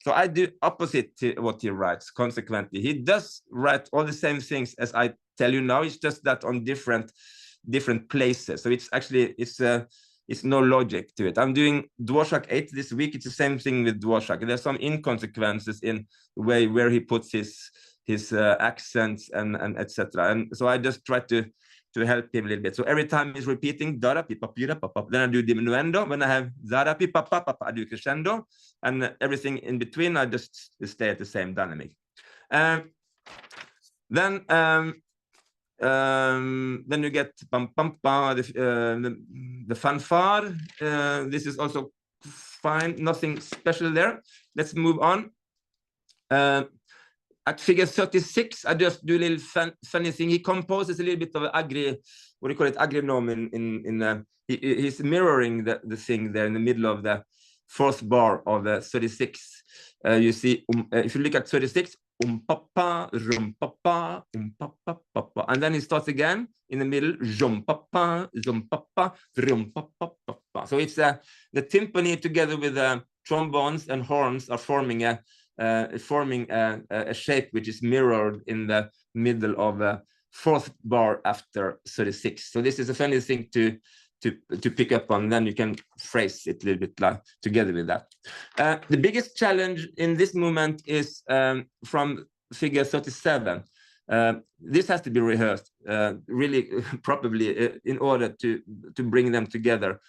So I do opposite to what he writes. Consequently, he does write all the same things as I tell you now. It's just that on different places. So it's actually it's no logic to it. I'm doing Dvorak 8 this week. It's the same thing with Dvorak. There's some inconsequences in the way where he puts his accents and etc. And so I just try to help him a little bit. So every time he's repeating da pi pa pa, then I do diminuendo. When I have da pi pa pa, I do crescendo, and everything in between I just stay at the same dynamic. Then you get pam pam pam, the fanfare. This is also fine, nothing special there. Let's move on. At figure 36, I just do a little funny thing. He composes a little bit of what do you call it, agronome. He's mirroring the thing there in the middle of the fourth bar of the 36. You see, if you look at 36, papa, papa, papa, papa, and then he starts again in the middle, papa, papa, papa. So it's the timpani together with the trombones and horns are forming a shape which is mirrored in the middle of the fourth bar after 36. So this is a funny thing to pick up on. Then you can phrase it a little bit like together with that. The biggest challenge in this movement is from figure 37. This has to be rehearsed really properly in order to bring them together.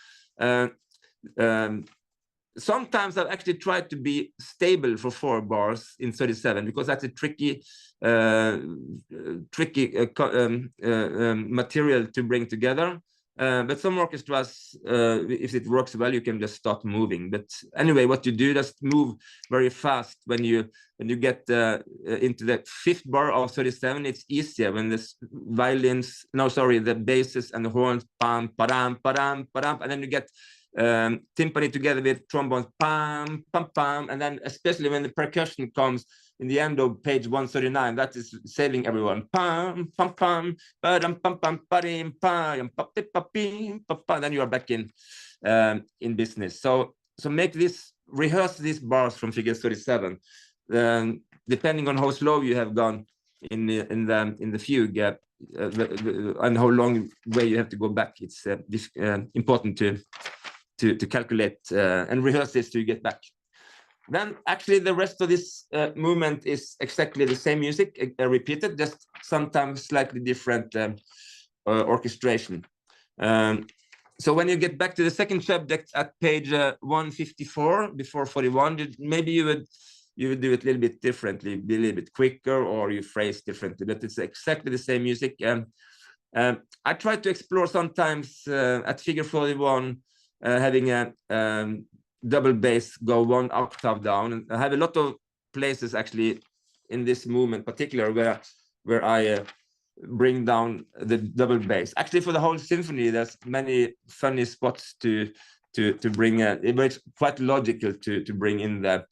Sometimes I've actually tried to be stable for 4 bars in 37 because that's a tricky material to bring together. But some orchestras, if it works well, you can just start moving. But anyway, what you do, just move very fast. When you get into the 5th bar of 37, it's easier when the violins, the basses and the horns, pam, padam, padam, padam, and then you get timpani together with trombones, pam, pam, pam, and then especially when the percussion comes in the end of page 139, that is saving everyone. Pam, pam, pam, padam, pam, pam, padim, pam, papim, pam, then you are back in business. So rehearse these bars from figure 37. Depending on how slow you have gone in the fugue and how long way you have to go back, it's important to calculate and rehearse this to get back. Then actually the rest of this movement is exactly the same music repeated, just sometimes slightly different orchestration. So when you get back to the second subject at page 154 before 41, maybe you would do it a little bit differently, be a little bit quicker, or you phrase differently, but it's exactly the same music. I try to explore sometimes at figure 41 having a double bass go 1 octave down. And I have a lot of places actually in this movement, particular where I bring down the double bass. Actually, for the whole symphony, there's many funny spots to bring. It's quite logical to bring in the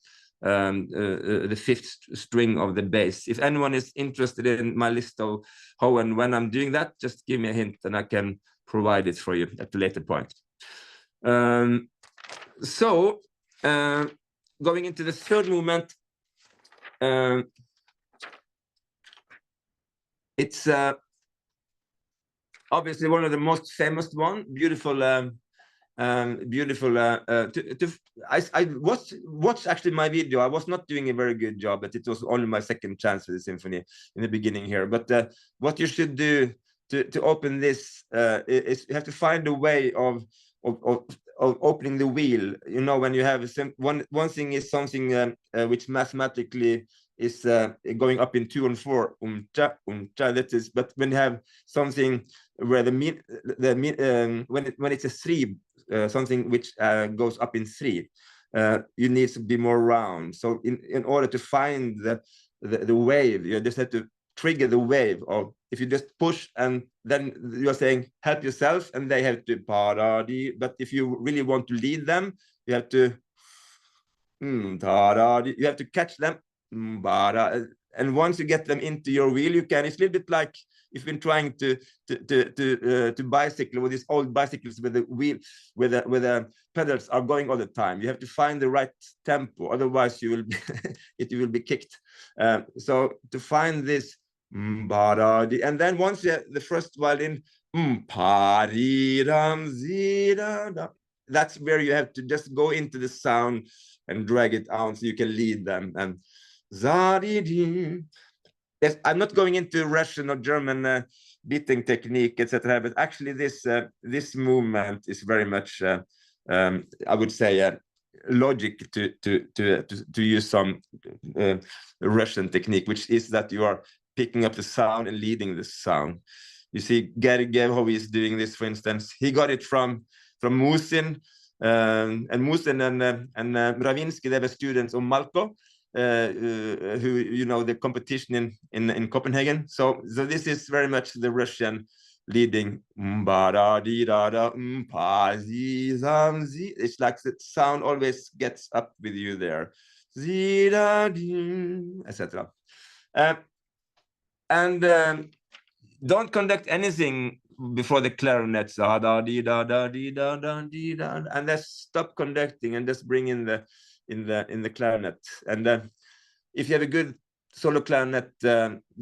5th string of the bass. If anyone is interested in my list of how and when I'm doing that, just give me a hint and I can provide it for you at a later point. So going into the third movement, it's obviously one of the most famous one, beautiful beautiful. I watched actually my video. I was not doing a very good job, but it was only my second chance for the symphony in the beginning here. But what you should do to open this is you have to find a way of opening the wheel. You know, when you have one thing is something which mathematically is going up in 2 and 4, that is. But when you have something where when it's a 3, something which goes up in 3, you need to be more round. So in order to find the wave, you just have to trigger the wave. Or if you just push and then you're saying help yourself, and they have to paradi. But if you really want to lead them, you have to you have to catch them. And once you get them into your wheel, you can. It's a little bit like you've been trying to bicycle with these old bicycles with the wheel, where the pedals are going all the time. You have to find the right tempo, otherwise you will be it will be kicked. So to find this, and then once you have the first violin, that's where you have to just go into the sound and drag it out so you can lead them. And yes, I'm not going into Russian or German beating technique, etc. But actually, this movement is very much, I would say, logic to use some Russian technique, which is that you are picking up the sound and leading the sound. You see, Gergiev, how he's doing this, for instance, he got it from Musin, and Musin and Ravinsky. They were students of Malko. Who, you know, the competition in Copenhagen. So this is very much the Russian leading. It's like the sound always gets up with you there, etc. And don't conduct anything before the clarinet, and then stop conducting and just bring in the clarinet. And if you have a good solo clarinet,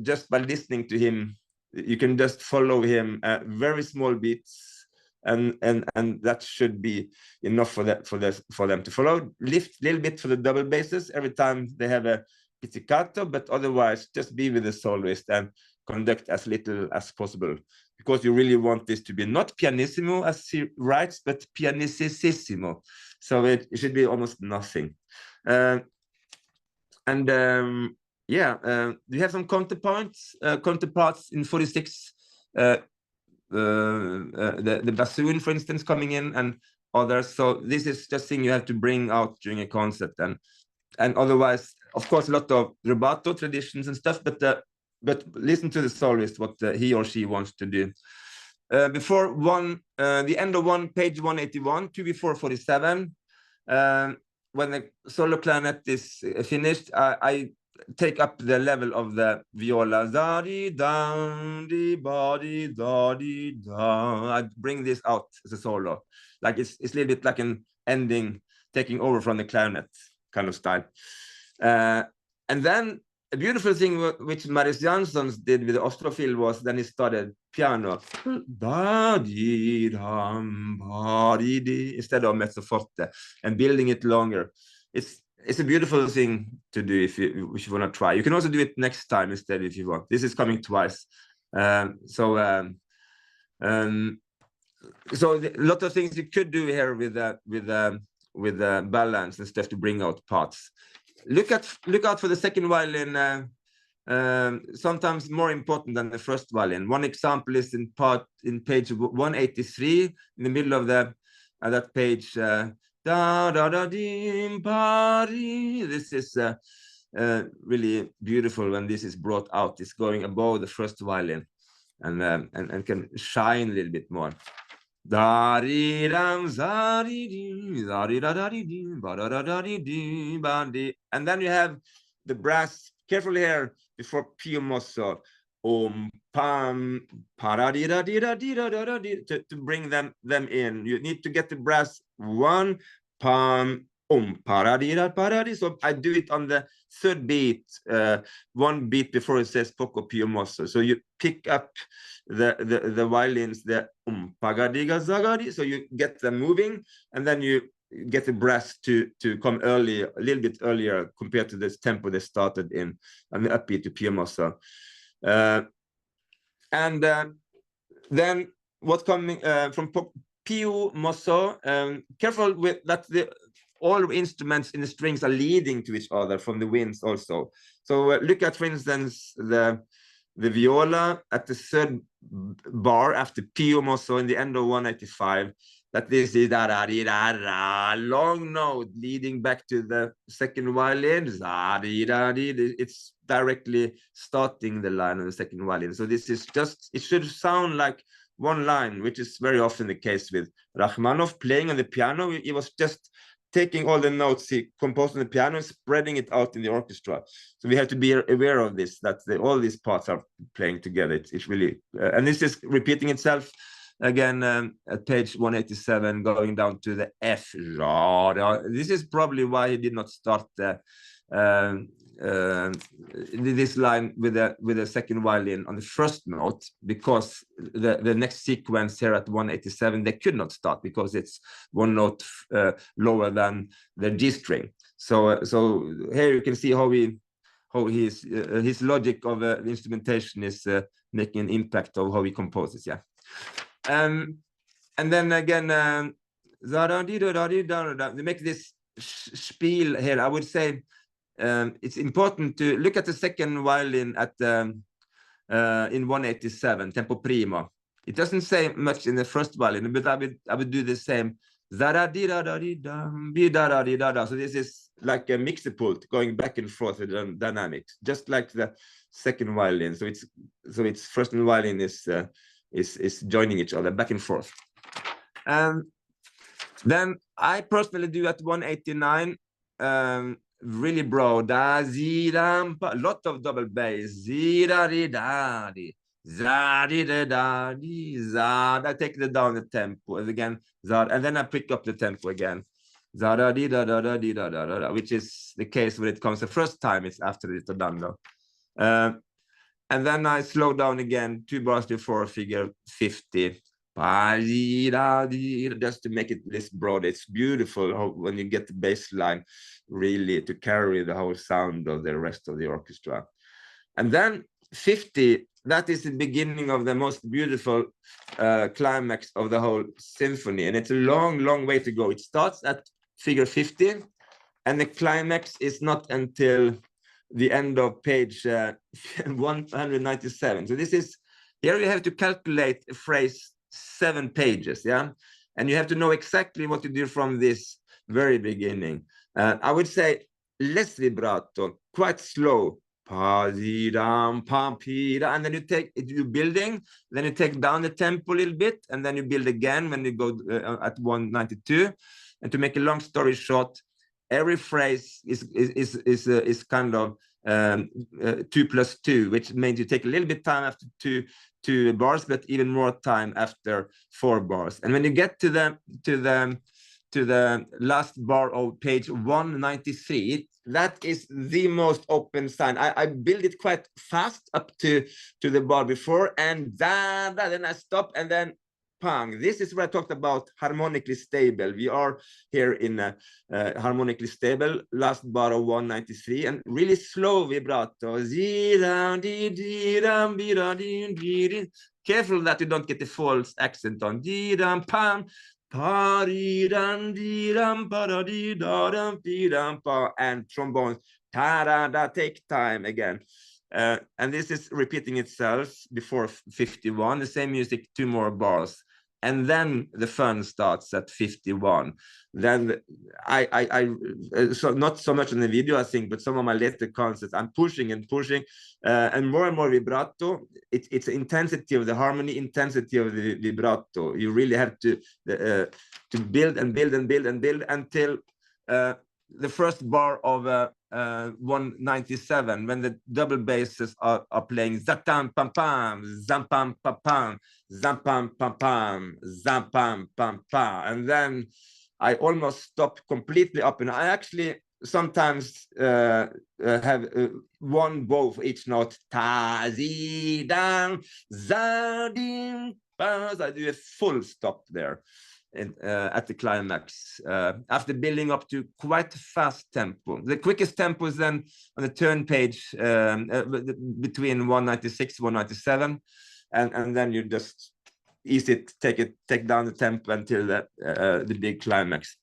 just by listening to him, you can just follow him very small beats, and that should be enough for them to follow. Lift a little bit for the double basses every time they have a pizzicato, but otherwise just be with the soloist and conduct as little as possible, because you really want this to be not pianissimo as he writes, but pianissimo. So it should be almost nothing. Yeah, we have some counterparts in 46. The bassoon, for instance, coming in, and others. So this is just thing you have to bring out during a concert, and otherwise, of course, a lot of rubato traditions and stuff. But listen to the soloist, what he or she wants to do. Before the end of page 181, 2 before 47. When the solo clarinet is finished, I take up the level of the viola. I bring this out as a solo, like it's a little bit like an ending, taking over from the clarinet kind of style. And then a beautiful thing which Marius Jansons did with the Ostrophil was then he started piano instead of mezzo forte, and building it longer. It's a beautiful thing to do if you want to try. You can also do it next time instead if you want. This is coming twice. So a lot of things you could do here with balance and stuff to bring out parts. Look out for the second violin, sometimes more important than the first violin. One example is in page 183, in the middle of that page. This is really beautiful when this is brought out. It's going above the first violin, and can shine a little bit more. And then you have the brass. Carefully here before più mosso. Pam, to bring them in. You need to get the brass 1 pam paradida paradi. So I do it on the third beat, one beat before it says poco più mosso. So you pick up the violins, the pagadiga zagadi. So you get them moving, and then you get the brass to come early, a little bit earlier compared to this tempo they started in, and the upbeat to più mosso. And then what's coming from più mosso, careful with that all instruments in the strings are leading to each other from the winds also. So look at, for instance, the viola at the third bar after più mosso in the end of 185, that this is da da di da da, long note leading back to the second violin. Da di da di. It's directly starting the line on the second violin. So this is just, it should sound like one line, which is very often the case with Rachmaninoff playing on the piano. He was just taking all the notes he composed on the piano and spreading it out in the orchestra. So we have to be aware of this, that all these parts are playing together. It's really, and this is repeating itself again at page 187, going down to the F. This is probably why he did not start this line with the second violin on the first note, because the next sequence here at 187 they could not start because it's one note lower than the G string. So here you can see how his logic of the instrumentation is making an impact of how he composes. Yeah. And then again, they make this spiel here. I would say it's important to look at the second violin at in 187, tempo primo. It doesn't say much in the first violin, but I would do the same. So this is like a mixer pult going back and forth with dynamics, just like the second violin. So it's first violin is joining each other back and forth. And then I personally do at 189 really broad, a lot of double bass, I take it down the tempo again, and then I pick up the tempo again, which is the case when it comes the first time. It's after the ritardando. And then I slow down again 2 bars before figure 50, just to make it this broad. It's beautiful when you get the bass line really to carry the whole sound of the rest of the orchestra. And then 50, that is the beginning of the most beautiful climax of the whole symphony. And it's a long, long way to go. It starts at figure 50, and the climax is not until the end of page 197. So this is, here you have to calculate a phrase 7 pages, yeah? And you have to know exactly what to do from this very beginning. I would say less vibrato, quite slow. And then you're building, then you take down the tempo a little bit, and then you build again when you go at 192. And to make a long story short, every phrase is kind of 2 plus 2, which means you take a little bit time after two bars, but even more time after 4 bars. And when you get to the last bar of page 193, that is the most open sign. I build it quite fast up to the bar before, and then I stop, and then pang. This is where I talked about harmonically stable. We are here in harmonically stable, last bar of 193, and really slow vibrato. Careful that you don't get the false accent on. And trombones. Take time again. And this is repeating itself before 51, the same music, 2 more bars. And then the fun starts at 51. Then so not so much in the video, I think, but some of my later concerts, I'm pushing and pushing, and more vibrato. It's the intensity of the harmony, intensity of the vibrato. You really have to build and build and build and build until the first bar of 197, when the double basses are playing zatam pam pam, zampam pam pam, zampam pam pam, zampam pam pam, and then I almost stop completely up, and I actually sometimes have one bow for each note. Ta, zi, dan, za, din, ba. I do a full stop there at the climax, after building up to quite a fast tempo. The quickest tempo is then on the turn page, between 196 197, and then you just easy take down the tempo until the big climax.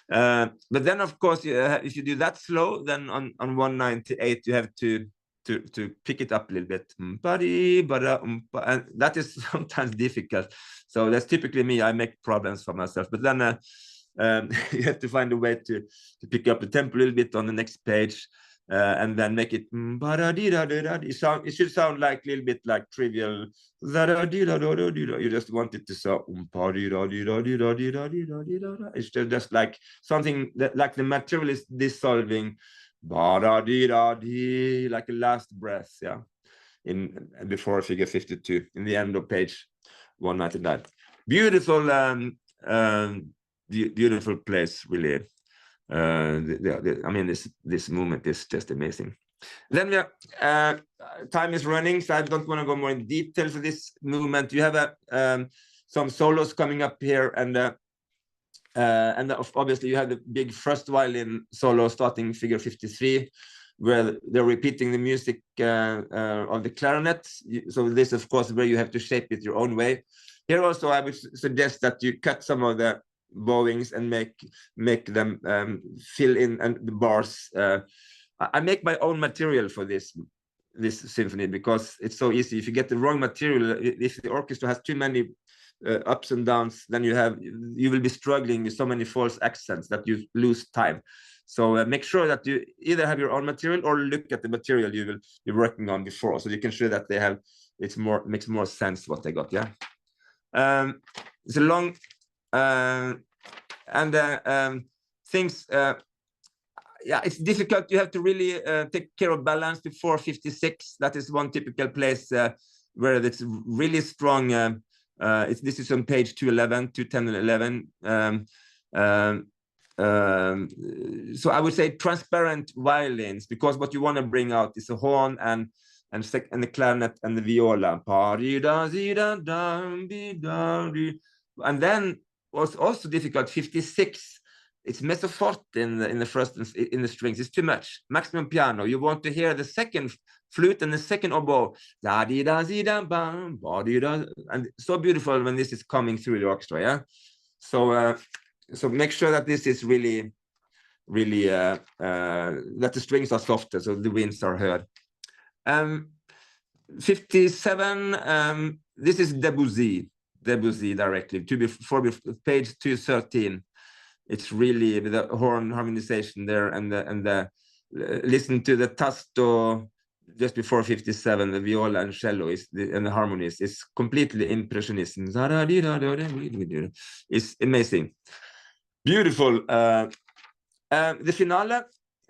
But then, of course, if you do that slow, then on 198 you have to pick it up a little bit, and that is sometimes difficult. So that's typically me. I make problems for myself. But then you have to find a way to pick up the tempo a little bit on the next page, and then make it. It should sound like a little bit like trivial. You just want it to sound. It's just like something that, like the material is dissolving, like a last breath, yeah. Before figure 52, in the end of page 199. Beautiful, beautiful place, really. I mean, this movement is just amazing. Then time is running, so I don't want to go more in details of this movement. You have some solos coming up here, and obviously you have the big first violin solo starting figure 53, where they're repeating the music of the clarinet. So this, of course, where you have to shape it your own way. Here also, I would suggest that you cut some of the bowings and make them fill in and the bars. I make my own material for this symphony because it's so easy. If you get the wrong material, if the orchestra has too many ups and downs, then you will be struggling with so many false accents that you lose time. So make sure that you either have your own material or look at the material you're working on before, so you can show that they have makes more sense what they got. Yeah, it's a long things. Yeah, it's difficult. You have to really take care of balance before 56. That is one typical place where it's really strong. This is on page 211, 210 and 11. So I would say transparent violins, because what you want to bring out is a horn and the clarinet and the viola. And then what's also difficult, 56. It's mezzo forte in the first in the strings. It's too much. Maximum piano. You want to hear the second flute and the second oboe. And so beautiful when this is coming through the orchestra. Yeah. So make sure that this is really that the strings are softer, so the winds are heard. 57. This is Debussy directly. Page 213. It's really the horn harmonization there, and the listen to the tasto just before 57. The viola and cello and the harmonies is completely impressionist. It's amazing, beautiful. The finale,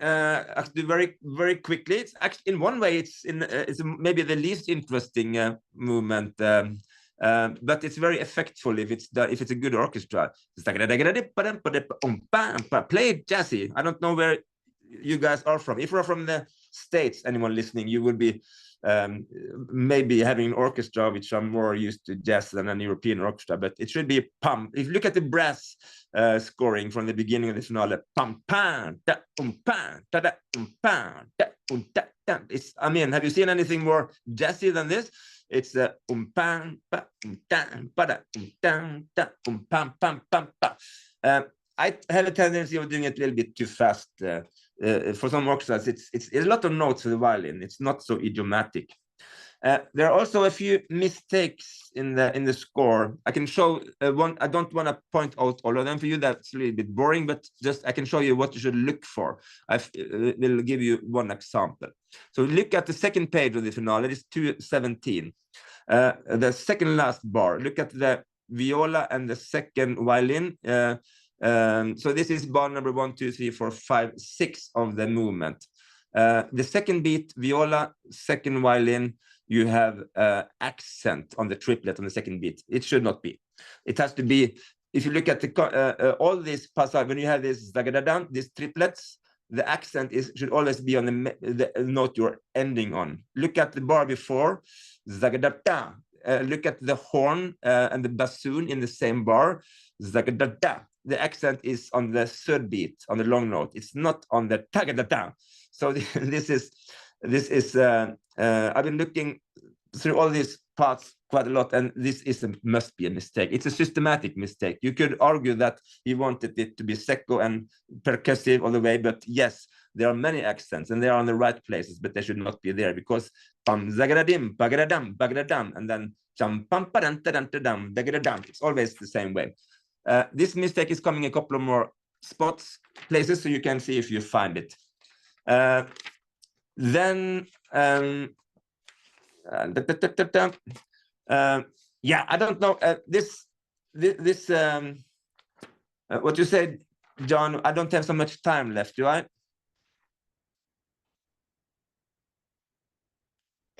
actually very quickly. It's actually, in one way, it's maybe the least interesting movement. But it's very effectful if it's a good orchestra. Play it jazzy. I don't know where you guys are from. If you're from the States, anyone listening, you would be maybe having an orchestra which are more used to jazz than an European orchestra, but it should be pum. If you look at the brass scoring from the beginning of the finale, pum pam da pam da da pam da da. It's, I mean, have you seen anything more jazzy than this? It's the pam pa dam pa da dam da pam pam pam pa. I have a tendency of doing it a little bit too fast. For some orchestras, it's a lot of notes for the violin. It's not so idiomatic. There are also a few mistakes in the score. I can show one. I don't want to point out all of them for you. That's a little bit boring, but just I can show you what you should look for. I will give you one example. So look at the second page of the finale. It's 217. The second last bar. Look at the viola and the second violin. So this is bar number 1, 2, 3, 4, 5, 6 of the movement. The second beat, viola, second violin, you have accent on the triplet on the second beat. It should not be. It has to be if you look at the all these passages, when you have this zagadadam, these triplets, the accent should always be on the note you're ending on. Look at the bar before, zagadada. Look at the horn and the bassoon in the same bar, zagadada. The accent is on the third beat, on the long note. It's not on the tagadada. So this is I've been looking through all these parts quite a lot, and this must be a mistake. It's a systematic mistake. You could argue that he wanted it to be secco and percussive all the way, but yes, there are many accents and they are on the right places, but they should not be there, because pam zagadadim bagadadam bagadadam and then cham pam padantadantadam dagadadam. It's always the same way. This mistake is coming a couple of more places, so you can see if you find it. Then yeah, I don't know what you said, John. I don't have so much time left, do I?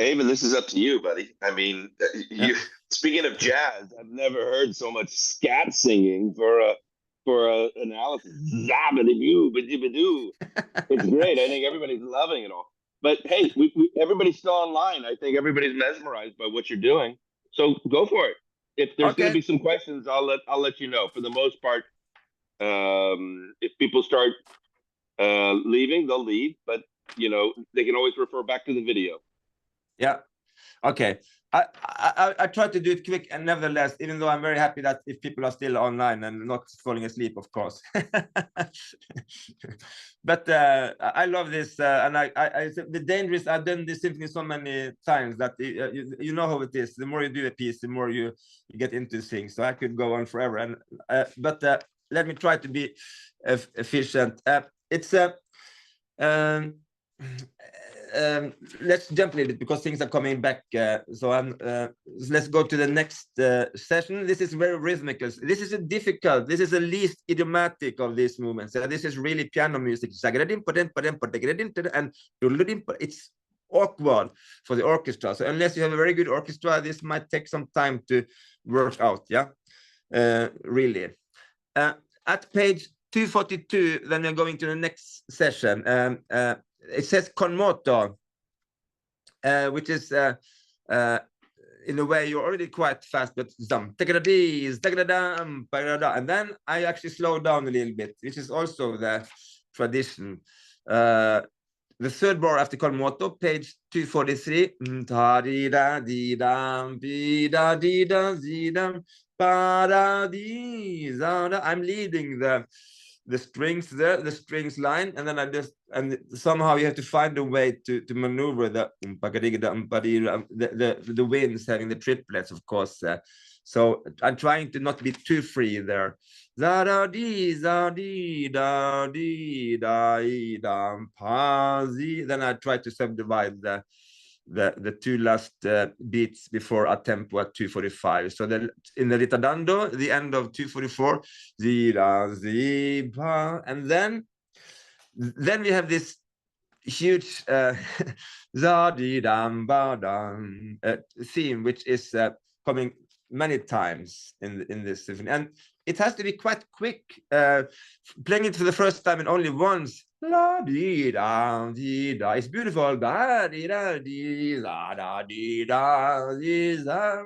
Eivind, this is up to you, buddy. I mean, speaking of jazz, I've never heard so much scat singing for a analysis. It's great. I think everybody's loving it all. But hey, everybody's still online. I think everybody's mesmerized by what you're doing. So go for it. If there's going to be some questions, I'll let you know. For the most part, if people start leaving, they'll leave. But they can always refer back to the video.
Yeah. Okay. I try to do it quick, and nevertheless, even though I'm very happy that if people are still online and not falling asleep, of course. But I love this, and the danger is I've done this symphony so many times that you know how it is. The more you do a piece, the more you get into things. So I could go on forever, and but let me try to be efficient. Let's jump a little bit because things are coming back. So let's go to the next session. This is very rhythmical. This is this is the least idiomatic of these movements. This is really piano music. And it's awkward for the orchestra. So unless you have a very good orchestra, this might take some time to work out. Yeah, really. At page 242, then we're going to the next session. It says con moto, which is in a way you're already quite fast, but and then I actually slow down a little bit, which is also the tradition. The third bar after con moto, page 243. I'm leading the strings there, the strings line, and then and somehow you have to find a way to maneuver the winds having the triplets, of course. So I'm trying to not be too free there. Then I try to subdivide the two last beats before a tempo at 245. So in the ritardando, the end of 244, and then we have this huge theme, which is coming many times in this symphony, and it has to be quite quick. Playing it for the first time and only once, it's beautiful,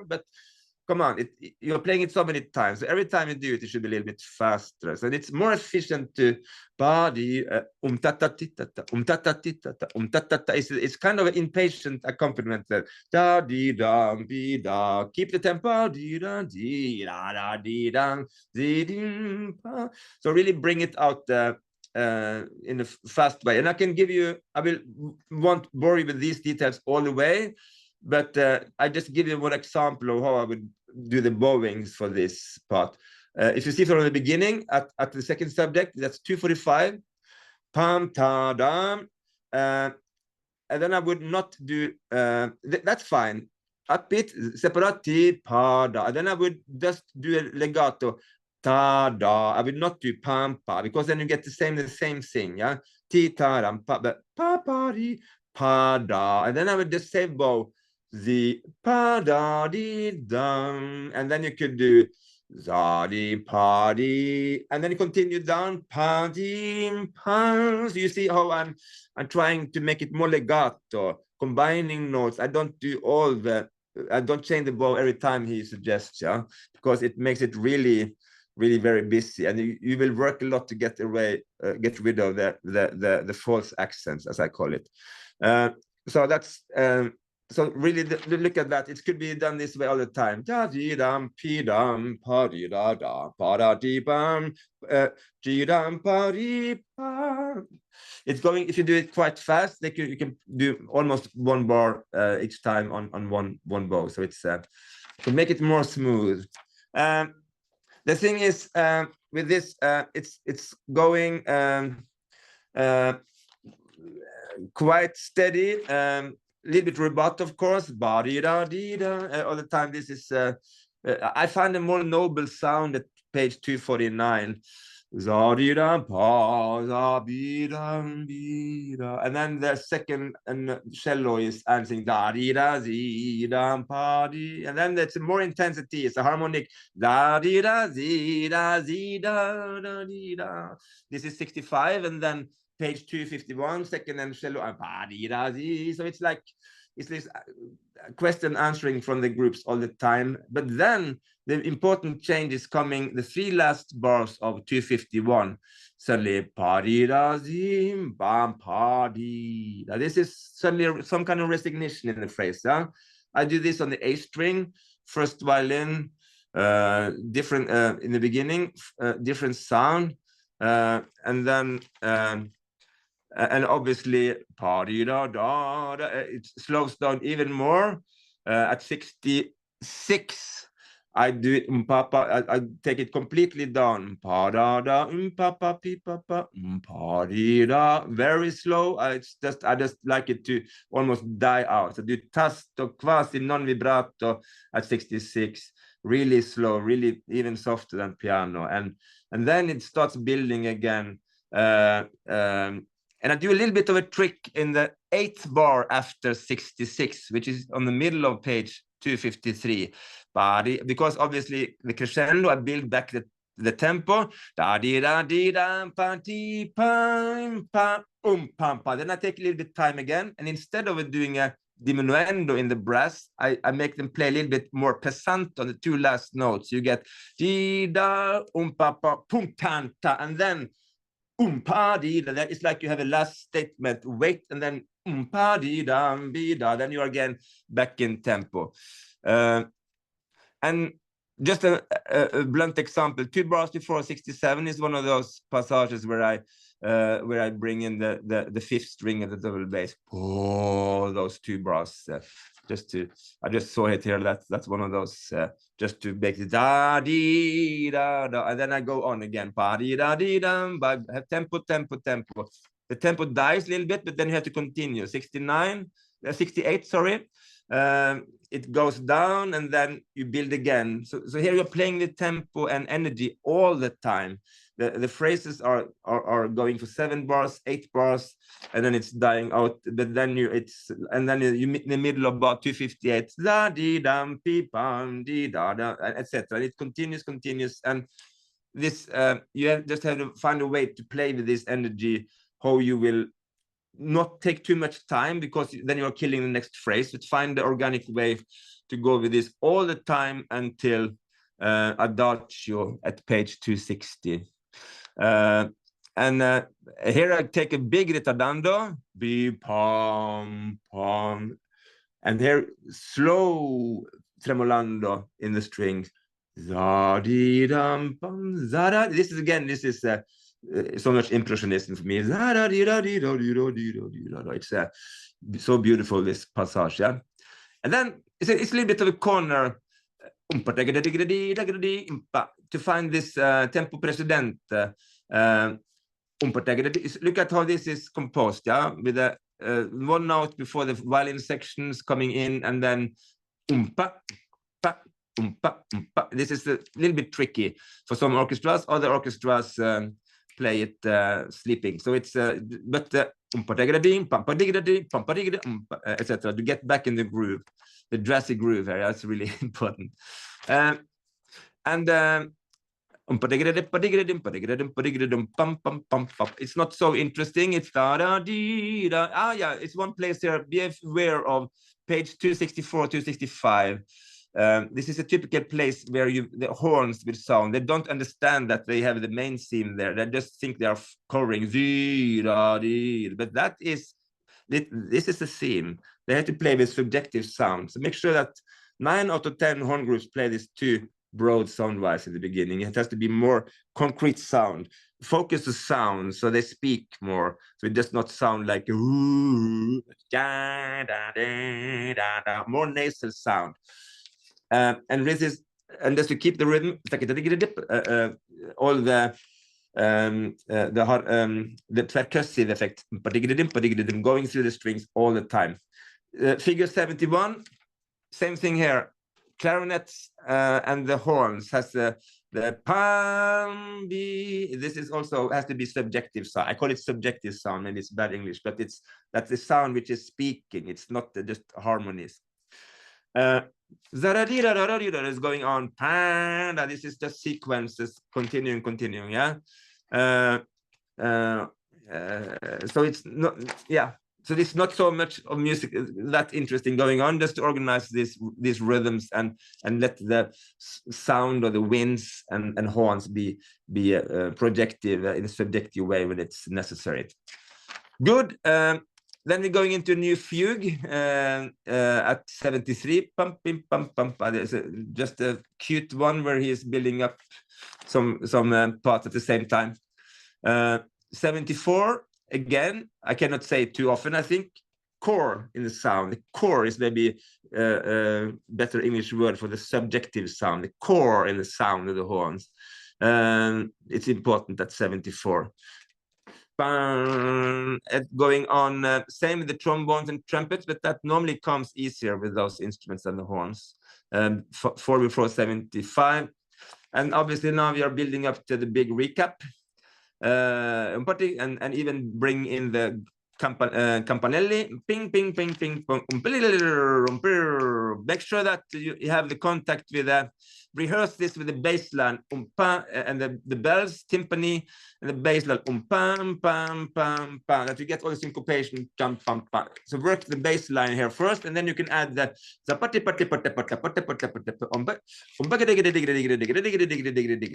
but come on, you're playing it so many times. So every time you do it, it should be a little bit faster. So it's more efficient to it's kind of an impatient accompaniment. Keep the tempo. So really bring it out in a fast way. And I won't bore you with these details all the way, but I just give you one example of how I would do the bowings for this part. If you see from the beginning at the second subject, that's 245, pam ta dam, and then I would not do that's fine. Upbeat, separati, pa da. And then I would just do a legato, ta da. I would not do pam pa, because then you get the same thing. Yeah, ti ta dam pa, but pa pa di pa da. And then I would just say bow, the pa da di dum, and then you could do Zadi party, and then you continue down party. So you see how I'm trying to make it more legato, combining notes. I don't do all the, I don't change the bow every time he suggests, yeah, because it makes it really very busy, and you will work a lot to get rid of the false accents, as I call it. So that's so really look at that. It could be done this way all the time. Da dee dum pee dum pa dee da da pa da dee bum dee dum pa dee pa. It's going, if you do it quite fast, you can do almost one bar each time on one bow. So it's to make it more smooth. The thing is with this, it's going quite steady. Little bit rubato, of course, all the time. This is I find a more noble sound at page 249. And then the second and cello is answering, and then there's more intensity. It's a harmonic. This is 65, and then page 251, second and cello. So it's like, it's this question answering from the groups all the time. But then the important change is coming, the three last bars of 251. Suddenly, this is suddenly some kind of resignation in the phrase. Yeah? I do this on the A string, first violin, different in the beginning, different sound, and then and obviously it slows down even more. At 66 I do it I take it completely down, very slow. I just like it to almost die out. So do tasto quasi non vibrato at 66, really slow, really even softer than piano, and then it starts building again. And I do a little bit of a trick in the 8th bar after 66, which is on the middle of page 253. Because obviously the crescendo, I build back the tempo. Then I take a little bit time again, and instead of doing a diminuendo in the brass, I make them play a little bit more pesant on the two last notes. You get and then that is like you have a last statement, wait, and then then you're again back in tempo. And just a blunt example, 2 bars before 67 is one of those passages where I bring in the 5th string of the double bass. Oh, those 2 bars. I just saw it here. That's one of those. Just to make it da dee da da, and then I go on again. Pa dee da dee dum. But have tempo. The tempo dies a little bit, but then you have to continue. 68. Sorry. It goes down, and then you build again. So here you're playing the tempo and energy all the time. The phrases are going for 7 bars, 8 bars, and then it's dying out. But then you in the middle of about 258, da dee dum pee pam dee da da, etc. It continues, and this you just have to find a way to play with this energy, how you will not take too much time, because then you're killing the next phrase. But find the organic way to go with this all the time until adagio at page 260. And here I take a big ritardando, be pom pom, and here slow tremolando in the strings. Za-dee-dum pum, za-da. This is so much impressionism for me. It's so beautiful, this passage, yeah. And then it's a little bit of a corner to find this tempo precedente. Look at how this is composed, yeah, with a one note before the violin sections coming in, and then this is a little bit tricky for some orchestras. Other orchestras play it sleeping. So it's etc. to get back in the groove, the dressy groove here. That's really important. And it's not so interesting. It's it's one place here. Be aware of page 264, 265. This is a typical place where the horns with sound. They don't understand that they have the main theme there. They just think they are covering but that is this is the theme. They have to play with subjective sound. So make sure that 9 out of 10 horn groups play this too broad sound-wise in the beginning. It has to be more concrete sound. Focus the sound so they speak more. So it does not sound like ooh, da, da, da, da, da. More nasal sound. And this is, and just to keep the rhythm, all the percussive effect going through the strings all the time. Figure 71, same thing here. Clarinets and the horns has the pam b. This is also has to be subjective sound. I call it subjective sound, maybe it's bad English, but that's the sound which is speaking. It's not just harmonies. Is going on. This is just sequences continuing. Yeah. So it's not. Yeah. So there's not so much of music that interesting going on, just to organize these rhythms and let the sound or the winds and horns be projective in a subjective way when it's necessary. Good. Then we're going into a new fugue at 73. Pump, pim, pum, pum. There's just a cute one where he's building up some parts at the same time. 74. Again, I cannot say it too often. I think core in the sound. The core is maybe a better English word for the subjective sound. The core in the sound of the horns. It's important at 74. Going on, same with the trombones and trumpets, but that normally comes easier with those instruments than the horns. 4 before 75. And obviously now we are building up to the big recap. And even bring in the campanelli, ping, ping, ping, ping, pong. Make sure that you have the contact with rehearse this with the bass line, and the bells, timpani, and the bass line, pam, pam, pam, pam, that you get all the syncopation, pam, pam, pam. So work the bass line here first, and then you can add the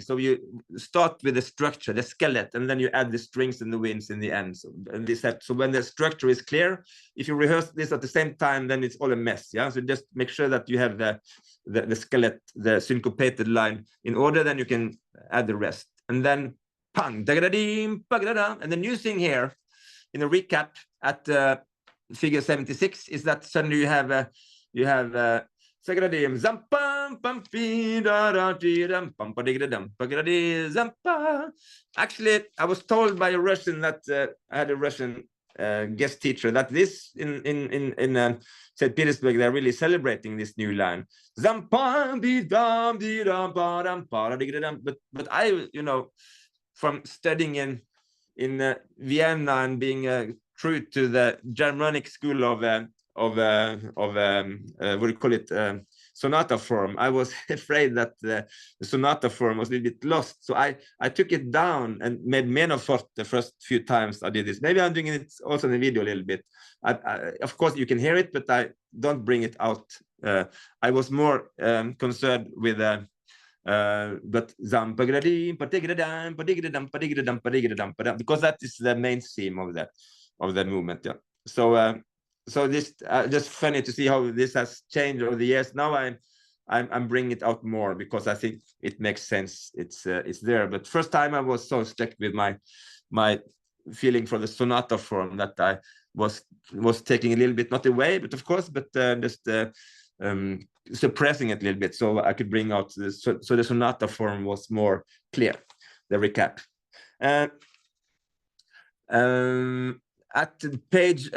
so you start with the structure, the skeleton, and then you add the strings and the winds in the end. So when the structure is clear, if you rehearse this at the same time, then it's all a mess. Yeah. So just make sure that you have the skeleton, the syncopated line in order, then you can add the rest. And then pang, and the new thing here in the recap at figure 76 is that suddenly you have actually, I was told by a Russian that I had a Russian guest teacher that this in St. Petersburg, they're really celebrating this new line. But I, from studying in Vienna and being true to the Germanic school of what do you call it, sonata form, I was afraid that the sonata form was a little bit lost. So I took it down and made menor forte the first few times I did this. Maybe I'm doing it also in the video a little bit. Of course, you can hear it, but I don't bring it out. I was more concerned with but because that is the main theme of the movement. Yeah. So this just funny to see how this has changed over the years. Now I'm bringing it out more because I think it makes sense. It's there. But first time I was so stuck with my feeling for the sonata form that I was taking a little bit, not away, but of course, but just suppressing it a little bit so I could bring out so the sonata form was more clear. The recap. At page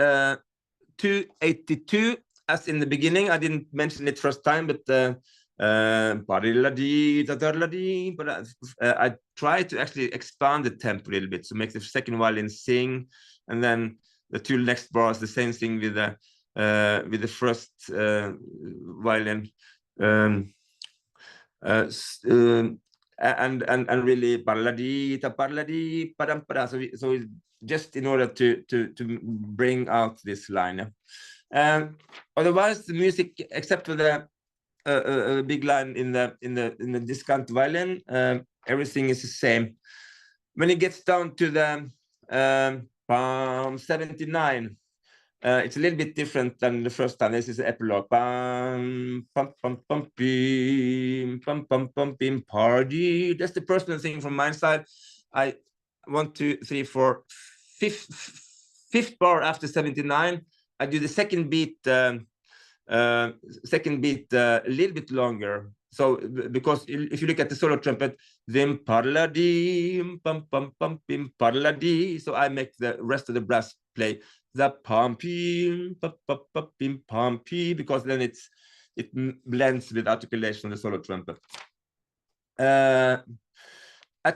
282, as in the beginning, I didn't mention it first time, but I try to actually expand the tempo a little bit, so make the second violin sing, and then the two next bars the same thing with the first violin. and really parladi ta parladi padam pada. So it's just in order to bring out this line. Otherwise, the music, except for the big line in the discount violin, everything is the same. When it gets down to the 79, it's a little bit different than the first time. This is the epilogue. Pam, pam, pam, pam, pim, pam, pam, pam, pim, party. That's the personal thing from my side. I 1, 2, 3, 4, fifth bar after 79. I do the second beat a little bit longer. So because if you look at the solo trumpet, then parla-dim, pam pam pam pim parla-di. So I make the rest of the brass play the pam pim pam pam pam pim pam pi, because then it blends with articulation of the solo trumpet. At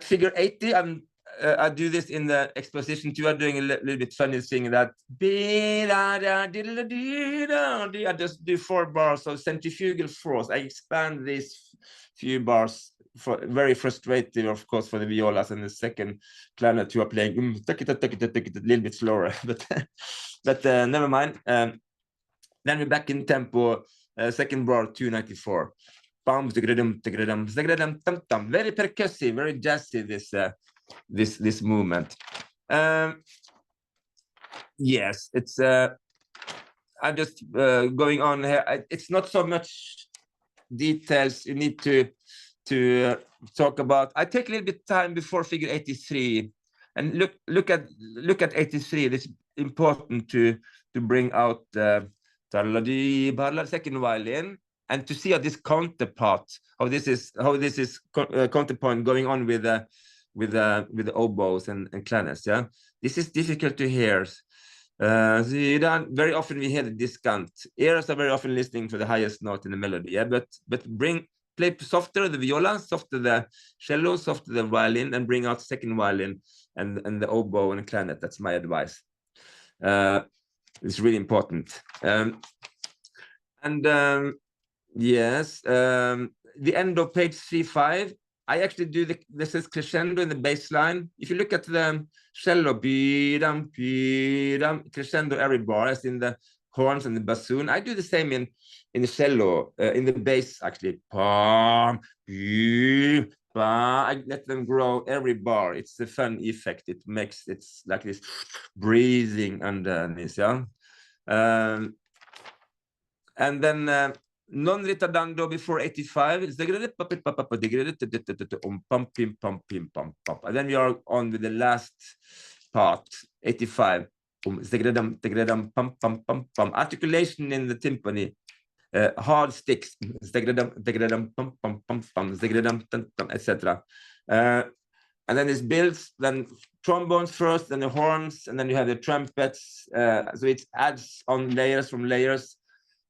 figure 80, I do this in the exposition too. I'm doing a little bit funny thing that I just do 4 bars of centrifugal force. I expand these few bars, for very frustrating, of course, for the violas and the second clarinet who are playing a little bit slower, but never mind. Then we're back in tempo. Second bar 294. Very percussive, very jazzy, this movement. Yes, it's I'm just going on here. It's not so much details you need to talk about. I take a little bit time before figure 83, and look at 83. It's important to bring out the second violin, and to see how this counterpart, how this is counterpoint going on with the oboes and clarinets. Yeah, this is difficult to hear. Very often we hear the discount. Ears are very often listening for the highest note in the melody. Yeah, but play softer the viola, softer the cello, softer the violin, and bring out second violin and the oboe and clarinet. That's my advice. It's really important. Yes, the end of page 35. I actually do this is crescendo in the bass line. If you look at the cello, crescendo every bar, as in the horns and the bassoon. I do the same in the cello, in the bass actually. I let them grow every bar. It's a fun effect. It's like this breathing underneath, yeah. And then non ritardando before 85 is and then we are on with the last part, 85. Articulation in the timpani, hard sticks, etc. And then it builds, then trombones first, then the horns, and then you have the trumpets. So it adds on layers from layers.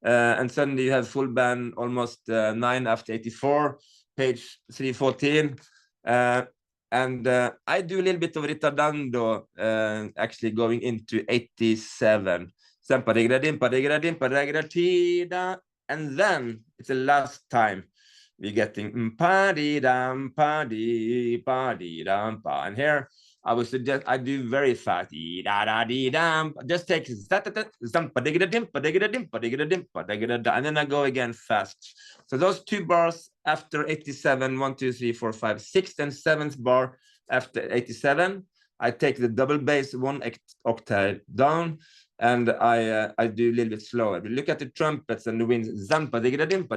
And suddenly you have full band almost 9 after 84, page 314. And I do a little bit of ritardando actually going into 87. And then it's the last time we're getting pa-di-dam, pa-di, pa-di-dam, pa. And here I would suggest I do very fast. Just take and then I go again fast. So those 2 bars after 87, 1, 2, 3, 4, 5, 6th and 7th bar after 87, I take the double bass 1 octave down, and I do a little bit slower. We look at the trumpets and the winds. Tempo again, tempo,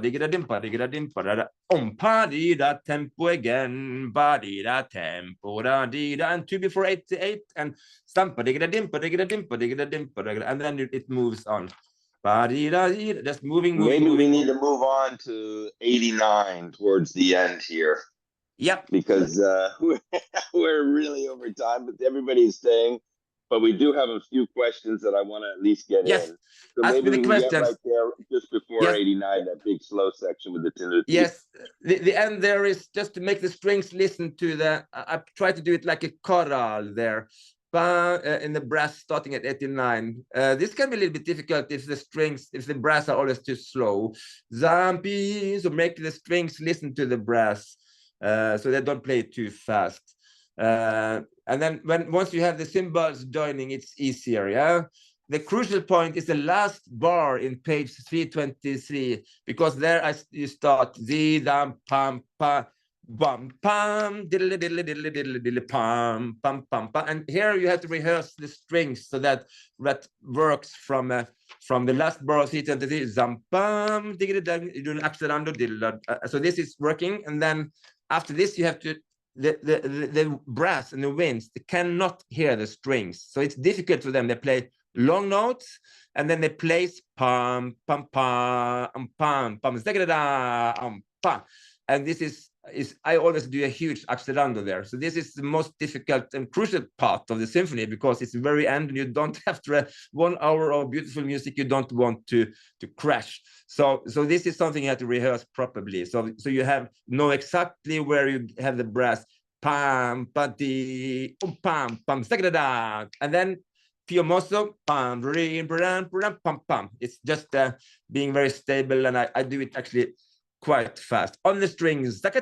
and 2 before 88, and and then it moves on. Just moving.
Maybe we need to move on to 89 towards the end here.
Yep.
Because we're really over time, but everybody's staying. But we do have a few questions that I want to at least get in. So
maybe we can get
right there just before 89, that big slow section with the tenuti.
Yes, the end there is just to make the strings listen to the. I try to do it like a chorale there. in the brass starting at 89. This can be a little bit difficult if the brass are always too slow. Zampi, so make the strings listen to the brass, so they don't play too fast. And then once you have the cymbals joining, it's easier, yeah? The crucial point is the last bar in page 323, because there you start the dam pam pa bum pam diddly diddly diddly diddly diddly pam pam pam pam, and here you have to rehearse the strings so that works from the last bar of 323 zam pam diddly diddly, you do an acceleranto diddly. So this is working, and then after this you have to the brass and the winds, they cannot hear the strings, so it's difficult for them. They play long notes, and then they place pam pam pam pam pam pam, and this is I always do a huge accelerando there. So this is the most difficult and crucial part of the symphony, because it's the very end, and you don't have to 1 hour of beautiful music you don't want to crash. So this is something you have to rehearse properly. So you know exactly where you have the brass pam pam pam pam, and then Piomoso, pam, pam, pam. It's just being very stable, and I do it actually quite fast on the strings. Senza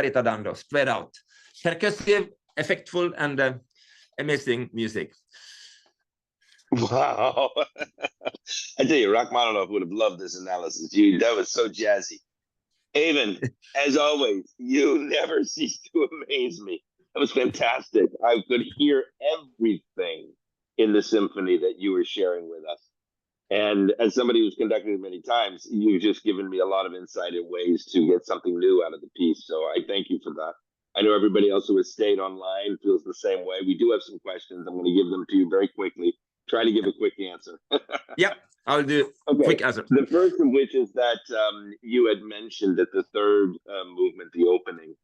ritardando, straight out. Percussive, effectful, and amazing music.
Wow. I tell you, Rachmaninoff would have loved this analysis. That was so jazzy. Eivind, as always, you never cease to amaze me. That was fantastic. I could hear everything in the symphony that you were sharing with us. And as somebody who's conducted it many times, you've just given me a lot of insight and ways to get something new out of the piece. So I thank you for that. I know everybody else who has stayed online feels the same way. We do have some questions. I'm going to give them to you very quickly. Try to give a quick answer.
Yeah, I'll do a quick answer.
The first of which is that you had mentioned that the third movement, the opening,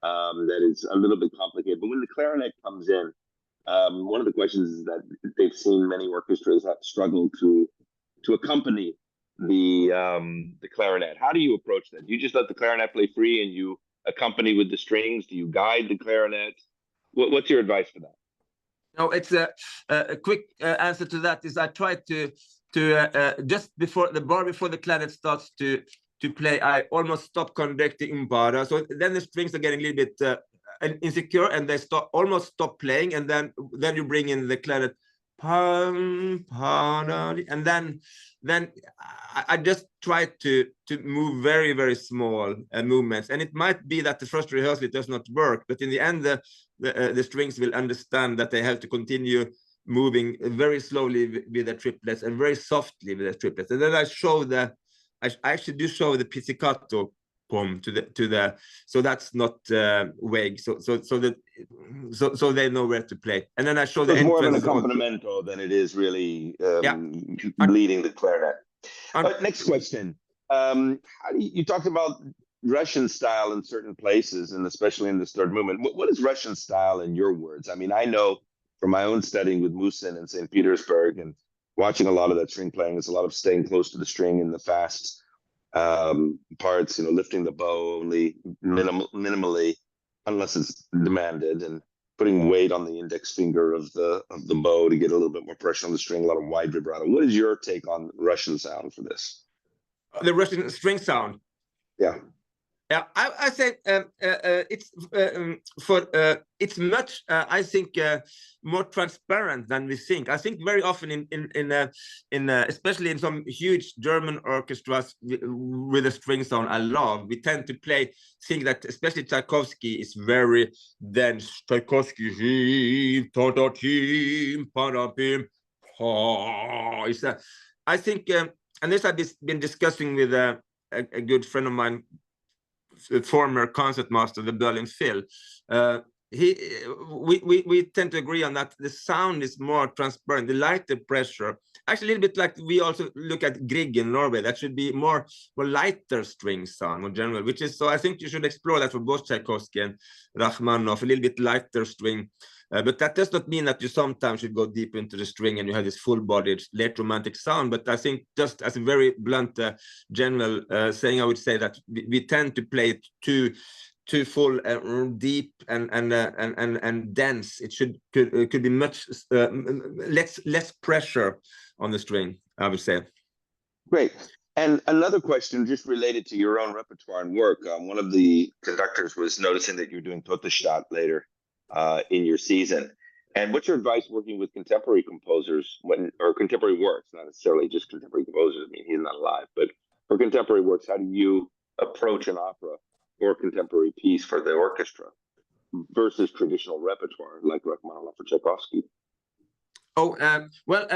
that is a little bit complicated. But when the clarinet comes in, one of the questions is that they've seen many orchestras have struggled to accompany the clarinet. How do you approach that? Do you just let the clarinet play free and you accompany with the strings? Do you guide the clarinet? What's your advice for that?
No, it's a quick answer to that is I try to just before the clarinet starts to play, I almost stop conducting impara. So then the strings are getting a little bit insecure, and they almost stop playing, and then you bring in the clarinet, and then I just try to move very, very small movements, and it might be that the first rehearsal it does not work, but in the end the strings will understand that they have to continue moving very slowly with the triplets and very softly with the triplets, and then I actually do show the pizzicato poem to the so that's not vague, so they know where to play, and then I show the
more of an accompanimento than it is really leading the clarinet. Next question. You talked about Russian style in certain places, and especially in this third movement. What is Russian style in your words? I mean, I know from my own studying with Musin in St. Petersburg and watching a lot of that string playing, it's a lot of staying close to the string in the fast parts, lifting the bow only minimally unless it's demanded, and putting weight on the index finger of the bow to get a little bit more pressure on the string, a lot of wide vibrato. What is your take on Russian sound for this?
The Russian string sound?
Yeah.
Yeah, I say it's much I think more transparent than we think. I think very often in especially in some huge German orchestras with a string sound I love, we tend to think that especially Tchaikovsky is very dense. Tchaikovsky, I think, and this I've been discussing with a good friend of mine, the former concertmaster of the Berlin Phil. We tend to agree on that. The sound is more transparent, the lighter pressure. Actually, a little bit like we also look at Grieg in Norway. That should be more lighter string sound in general, which is, so I think you should explore that for both Tchaikovsky and Rachmaninoff, a little bit lighter string. But that does not mean that you sometimes should go deep into the string and you have this full-bodied late romantic sound. But I think just as a very blunt general saying, I would say that we tend to play it too full, deep, and dense. It could be much less pressure on the string, I would say.
Great. And another question just related to your own repertoire and work. One of the conductors was noticing that you're doing Totenstadt later in your season. And what's your advice working with contemporary composers or contemporary works, not necessarily just contemporary composers? I mean, he's not alive, but for contemporary works, how do you approach an opera or contemporary piece for the orchestra versus traditional repertoire like Rachmaninoff or Tchaikovsky?
Oh, well,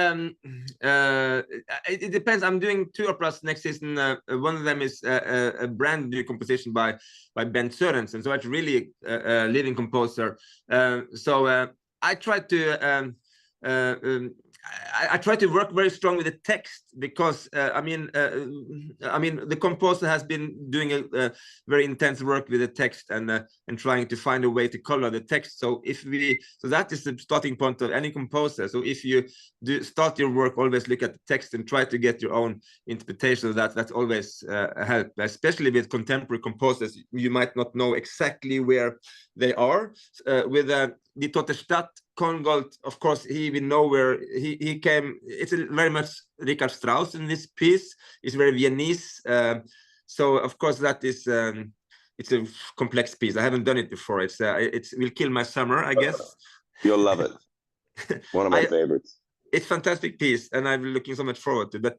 it depends. I'm doing 2 operas next season. One of them is a brand new composition by Ben Sørensen, so it's really a living composer. So I try to I try to work very strong with the text, because I mean the composer has been doing a very intense work with the text and trying to find a way to color the text. So that is the starting point of any composer. So if you start your work, always look at the text and try to get your own interpretation of that. That's always a help, especially with contemporary composers. You might not know exactly where they are. With the Totenstadt, Kongold, of course, he even know where he came. It's very much Richard Strauss in this piece. It's very Viennese. So of course that is it's a complex piece. I haven't done it before. It will kill my summer, I guess.
You'll love it. One of my favorites.
It's a fantastic piece, and I'm looking so much forward to it. But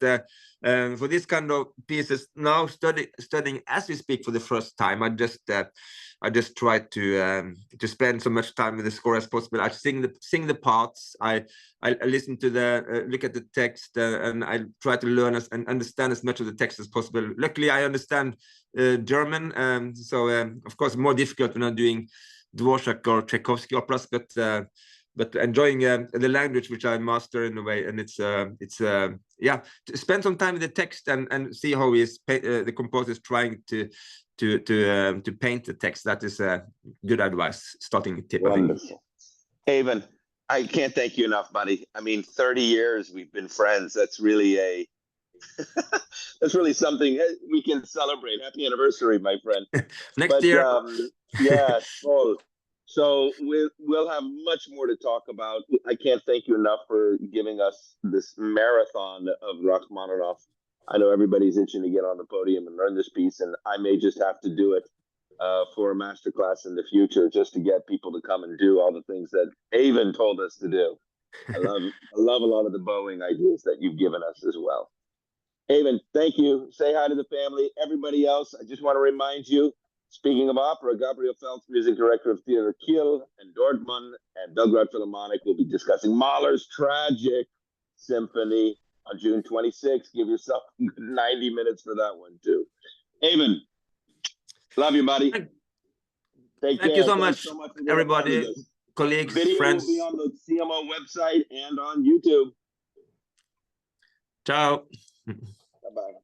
for this kind of pieces, now studying as we speak for the first time, I just try to spend so much time with the score as possible. I sing the parts. I listen to look at the text, and I try to learn and understand as much of the text as possible. Luckily, I understand German, so of course more difficult when I'm doing Dvorak or Tchaikovsky operas, but enjoying the language which I master in a way. And it's yeah, to spend some time with the text and see how the composer is trying to paint the text. That is good advice, starting tip.
Wonderful. Eivind, I can't thank you enough, buddy. I mean, 30 years we've been friends. That's really that's really something we can celebrate. Happy anniversary, my friend.
Next year.
Yeah, cool. So we'll have much more to talk about. I can't thank you enough for giving us this marathon of Rachmaninoff. I know everybody's itching to get on the podium and learn this piece, and I may just have to do it for a masterclass in the future, just to get people to come and do all the things that Eivind told us to do. I love a lot of the bowing ideas that you've given us as well. Eivind, thank you. Say hi to the family. Everybody else, I just want to remind you, speaking of opera, Gabriel Feltz, music director of Theater Kiel and Dortmund and Belgrade Philharmonic, will be discussing Mahler's tragic Symphony on June 26th. Give yourself 90 minutes for that one, too. Eivind, love you, buddy. Thank
you so much, everybody, colleagues,
Video
friends.
will be on the CMO website and on YouTube.
Ciao.
Bye-bye.